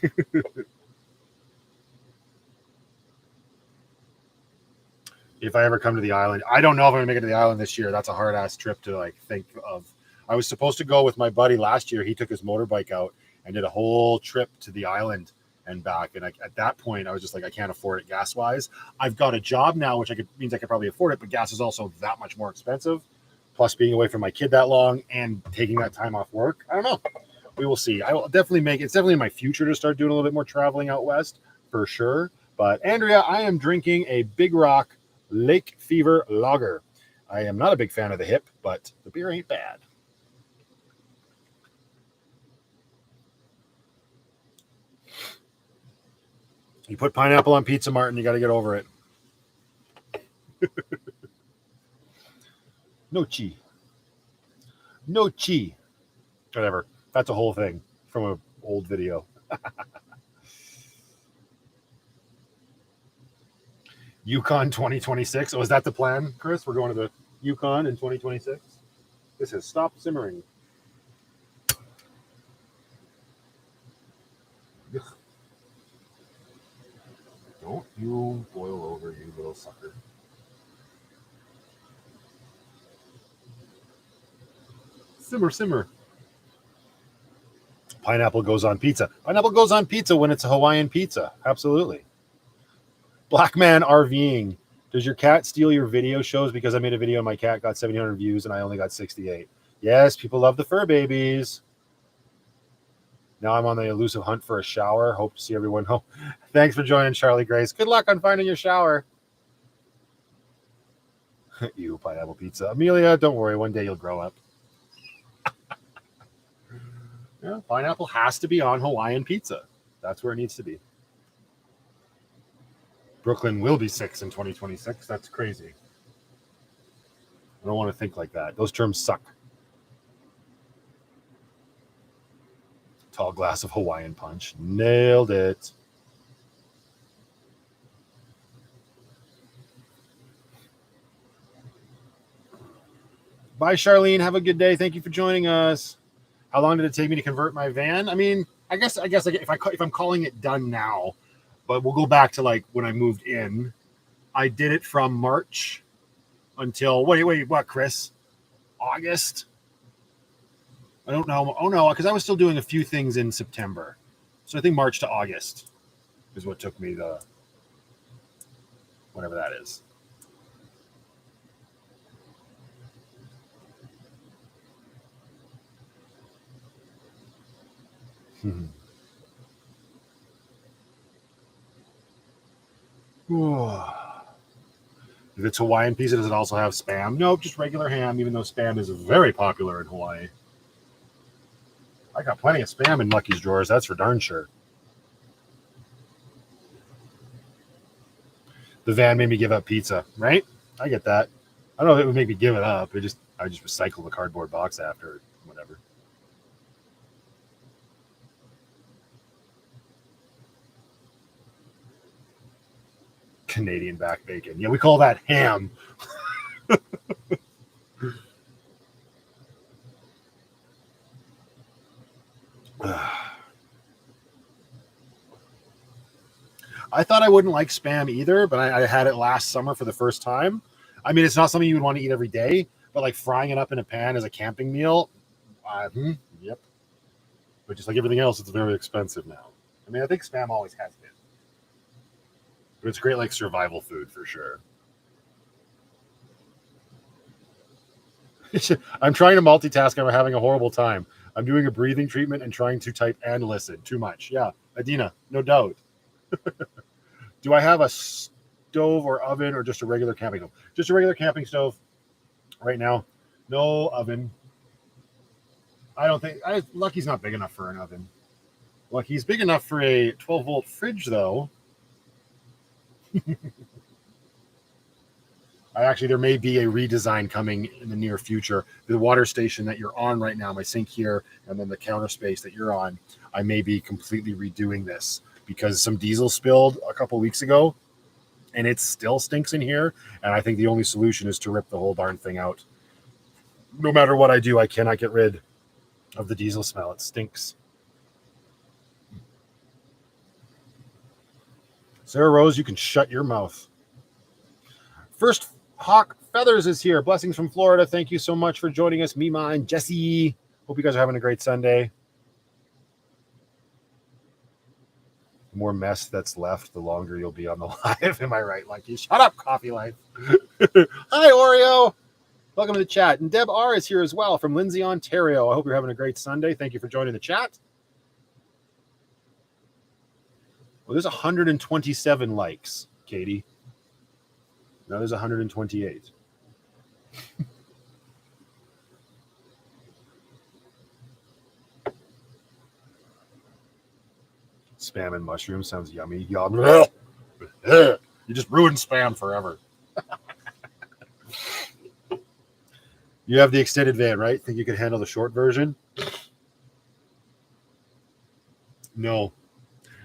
If I ever come to the island, I don't know if I'm gonna make it to the island this year. That's a hard ass trip to like think of. I was supposed to go with my buddy last year. He took his motorbike out and did a whole trip to the island and back. And at that point, I was just like, I can't afford it gas wise. I've got a job now, which means I could probably afford it, but gas is also that much more expensive. Plus being away from my kid that long and taking that time off work. I don't know. We will see. I will definitely it's definitely in my future to start doing a little bit more traveling out west for sure. But Andrea, I am drinking a Big Rock Lake Fever Lager. I am not a big fan of the hip, but the beer ain't bad. You put pineapple on pizza, Martin, you got to get over it. Nochi. Whatever. That's a whole thing from an old video. Yukon 2026. Oh, is that the plan, Chris? We're going to the Yukon in 2026? This has stopped simmering. Ugh. Don't you boil over, you little sucker. Simmer. Pineapple goes on pizza. Pineapple goes on pizza when it's a Hawaiian pizza. Absolutely. Black man RVing Does your cat steal your video shows? Because I made a video and my cat got 700 views and I only got 68. Yes, people love the fur babies. Now I'm on the elusive hunt for a shower. Hope to see everyone home. Thanks for joining, Charlie Grace. Good luck on finding your shower. You, pineapple pizza. Amelia, don't worry. One day you'll grow up. Yeah, pineapple has to be on Hawaiian pizza. That's where it needs to be. Brooklyn will be 6 in 2026. That's crazy. I don't want to think like that. Those terms suck. Tall glass of Hawaiian punch. Nailed it. Bye, Charlene. Have a good day. Thank you for joining us. How long did it take me to convert my van? I mean, I guess if I'm calling it done now, but we'll go back to like when I moved in. I did it from March until what, Chris? August? I don't know. Oh no, because I was still doing a few things in September. So I think March to August is what took me the whatever that is. If it's Hawaiian pizza, does it also have Spam? Nope, just regular ham, even though Spam is very popular in Hawaii. I got plenty of Spam in Lucky's drawers, that's for darn sure. The van made me give up pizza, right? I get that. I don't know if it would make me give it up. I just recycle the cardboard box after, whatever. Canadian back bacon. Yeah, we call that ham. I thought I wouldn't like Spam either, but I had it last summer for the first time. I mean, it's not something you would want to eat every day, but like frying it up in a pan as a camping meal, yep. But just like everything else, it's very expensive now. I mean, I think Spam always has been. But it's great like survival food for sure. I'm trying to multitask and I'm having a horrible time. I'm doing a breathing treatment and trying to type and listen. Too much. Yeah, Adina, no doubt. Do I have a stove or oven or just a regular camping stove? Just a regular camping stove right now. No oven. I don't think Lucky's not big enough for an oven. Lucky's big enough for a 12-volt fridge though. There may be a redesign coming in the near future. The water station that you're on right now, my sink here, and then the counter space that you're on, I may be completely redoing this because some diesel spilled a couple weeks ago and it still stinks in here. And I think the only solution is to rip the whole darn thing out. No matter what I do, I cannot get rid of the diesel smell. It stinks. Sarah Rose, you can shut your mouth. First Hawk Feathers is here. Blessings from Florida. Thank you so much for joining us, Mima and Jesse. Hope you guys are having a great Sunday. The more mess that's left, the longer you'll be on the live. Am I right, Lucky? Shut up, Coffee Life. Hi, Oreo. Welcome to the chat. And Deb R is here as well from Lindsay, Ontario. I hope you're having a great Sunday. Thank you for joining the chat. Well, there's 127 likes, Katie. Now there's 128. Spam and mushroom sounds yummy. Yum. You just ruined Spam forever. You have the extended van, right? Think you can handle the short version? No.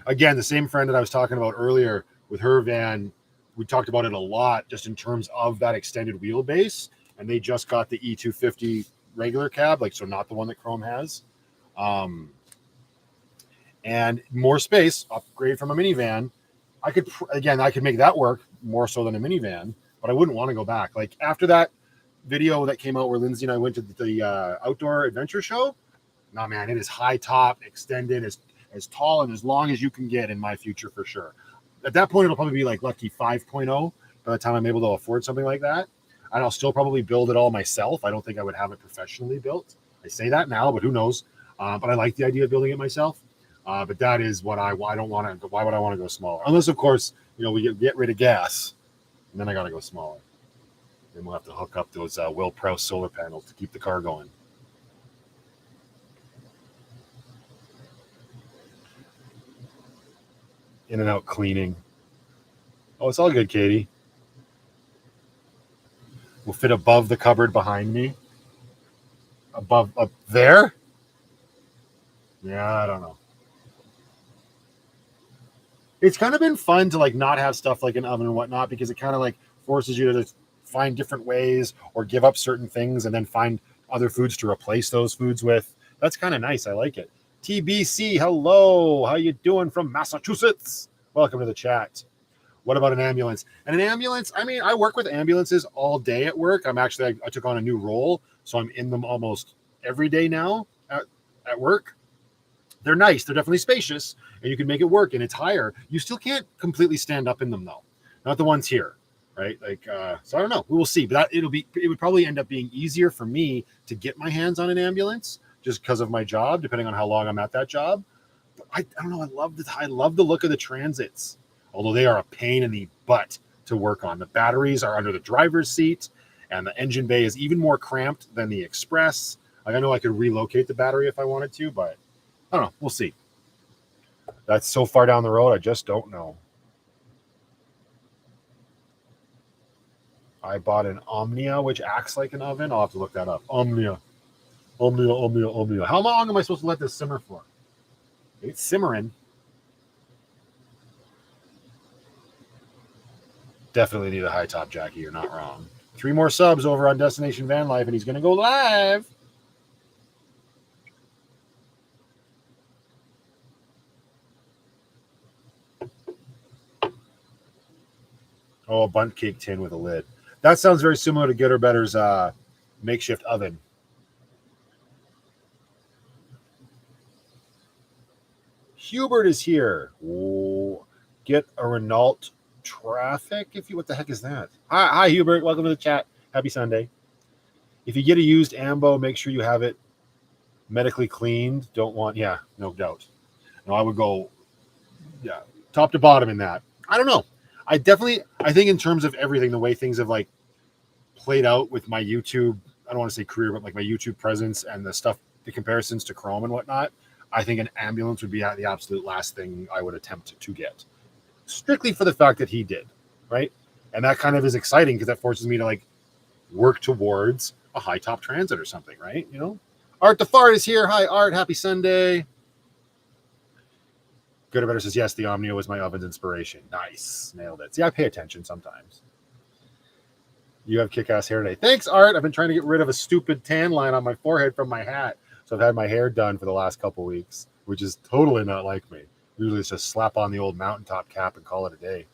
Again, the same friend that I was talking about earlier with her van, we talked about it a lot just in terms of that extended wheelbase. And they just got the E250 regular cab, like, so not the one that Chrome has. And more space, upgrade from a minivan. I could make that work more so than a minivan, but I wouldn't want to go back. Like after that video that came out where Lindsay and I went to the outdoor adventure show, no, man, it is high top, extended, as tall and as long as you can get in my future for sure. At that point, it'll probably be like Lucky 5.0, by the time I'm able to afford something like that. And I'll still probably build it all myself. I don't think I would have it professionally built. I say that now, but who knows? But I like the idea of building it myself. But that is what I don't want to. Why would I want to go smaller? Unless, of course, we get rid of gas, and then I got to go smaller. Then we'll have to hook up those Will Prowse solar panels to keep the car going. In and out cleaning. Oh, it's all good, Katie. Will fit above the cupboard behind me. Up there? Yeah, I don't know. It's kind of been fun to not have stuff like an oven and whatnot, because it kind of forces you to find different ways or give up certain things and then find other foods to replace those foods with. That's kind of nice. I like it. TBC, hello. How you doing from Massachusetts? Welcome to the chat. What about an ambulance? And an ambulance, I work with ambulances all day at work. I took on a new role, so I'm in them almost every day now at work. They're nice. They're definitely spacious, and you can make it work, and it's higher. You still can't completely stand up in them, though. Not the ones here, right? So I don't know. We will see. But it would probably end up being easier for me to get my hands on an ambulance just because of my job, depending on how long I'm at that job. But I don't know. I love the look of the Transits, although they are a pain in the butt to work on. The batteries are under the driver's seat, and the engine bay is even more cramped than the Express. I know I could relocate the battery if I wanted to, but I don't know. We'll see. That's so far down the road, I just don't know. I bought an Omnia, which acts like an oven. I'll have to look that up. Omnia. How long am I supposed to let this simmer for? It's simmering. Definitely need a high top, Jackie. You're not wrong. 3 more subs over on Destination Van Life, and he's going to go live. Oh, a bundt cake tin with a lid. That sounds very similar to Good or Better's makeshift oven. Hubert is here. Ooh, get a Renault Traffic. What the heck is that? Hi, Hubert. Welcome to the chat. Happy Sunday. If you get a used Ambo, make sure you have it medically cleaned. Yeah, no doubt. No, I would go, top to bottom in that. I don't know. I think in terms of everything, the way things have played out with my YouTube, I don't want to say career, but my YouTube presence and the comparisons to Chrome and whatnot, I think an ambulance would be the absolute last thing I would attempt to get. Strictly for the fact that he did, right? And that kind of is exciting because that forces me to work towards a high top Transit or something, right? Art the Fart is here. Hi, Art. Happy Sunday. Good or Better says, yes, the Omnia was my oven's inspiration. Nice. Nailed it. See, I pay attention sometimes. You have kick-ass hair today. Thanks, Art. I've been trying to get rid of a stupid tan line on my forehead from my hat. So I've had my hair done for the last couple weeks, which is totally not like me. Usually it's just slap on the old mountaintop cap and call it a day.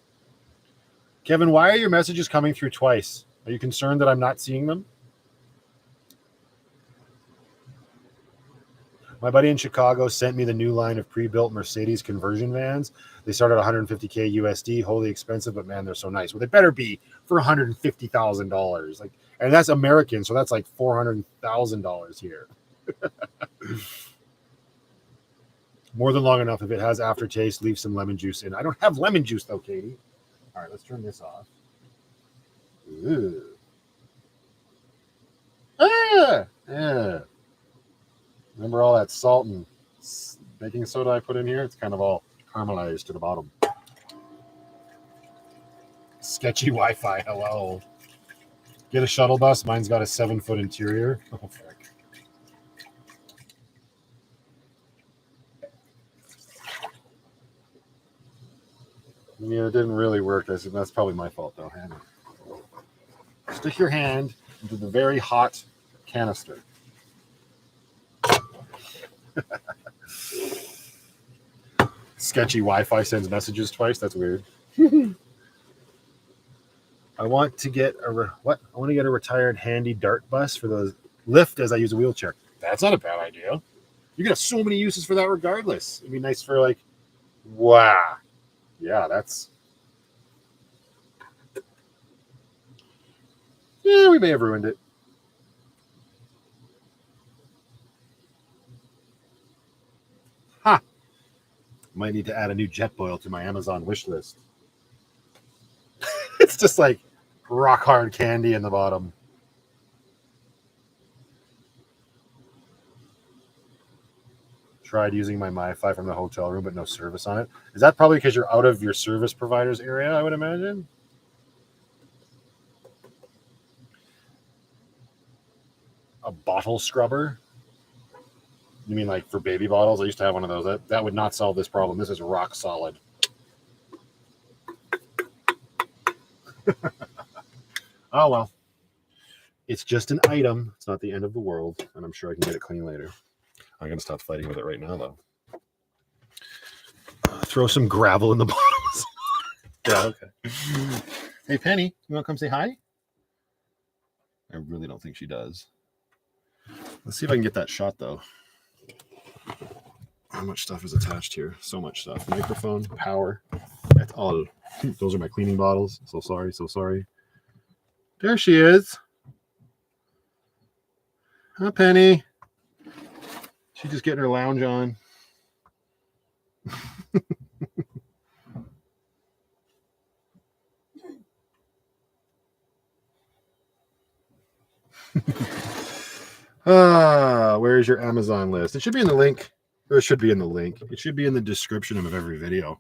Kevin, why are your messages coming through twice? Are you concerned that I'm not seeing them? My buddy in Chicago sent me the new line of pre-built Mercedes conversion vans. They start at $150K USD, wholly expensive, but man, they're so nice. Well, they better be for $150,000. And that's American, so that's $400,000 here. More than long enough. If it has aftertaste, leave some lemon juice in. I don't have lemon juice though, Katie. All right, let's turn this off. Ooh. Remember all that salt and baking soda I put in here? It's kind of all caramelized to the bottom. Sketchy Wi-Fi. Hello. Get a shuttle bus. Mine's got a 7-foot interior. Oh, frick. Yeah, it didn't really work. That's probably my fault, though. Stick your hand into the very hot canister. Sketchy Wi-Fi sends messages twice. That's weird. I want to get a retired handy dart bus for the lift as I use a wheelchair. That's not a bad idea. You can have so many uses for that regardless. It'd be nice for wow. Yeah, that's may have ruined it. Ha! Might need to add a new jet boil to my Amazon wish list. It's just like rock hard candy in the bottom. Tried using my MiFi from the hotel room, but no service on it. Is that probably because you're out of your service provider's area, I would imagine? A bottle scrubber? You mean like for baby bottles? I used to have one of those. That would not solve this problem. This is rock solid. Oh, well. It's just an item. It's not the end of the world, and I'm sure I can get it clean later. I'm going to stop fighting with it right now, though. Throw some gravel in the bottoms. Yeah, okay. Hey, Penny, you want to come say hi? I really don't think she does. Let's see if I can get that shot, though. How much stuff is attached here? So much stuff. Microphone, power. That's all. Those are my cleaning bottles. So sorry, so sorry. There she is. Huh, Penny? She's just getting her lounge on. Where's your Amazon list? It should be in the link. Or it should be in the link. It should be in the description of every video.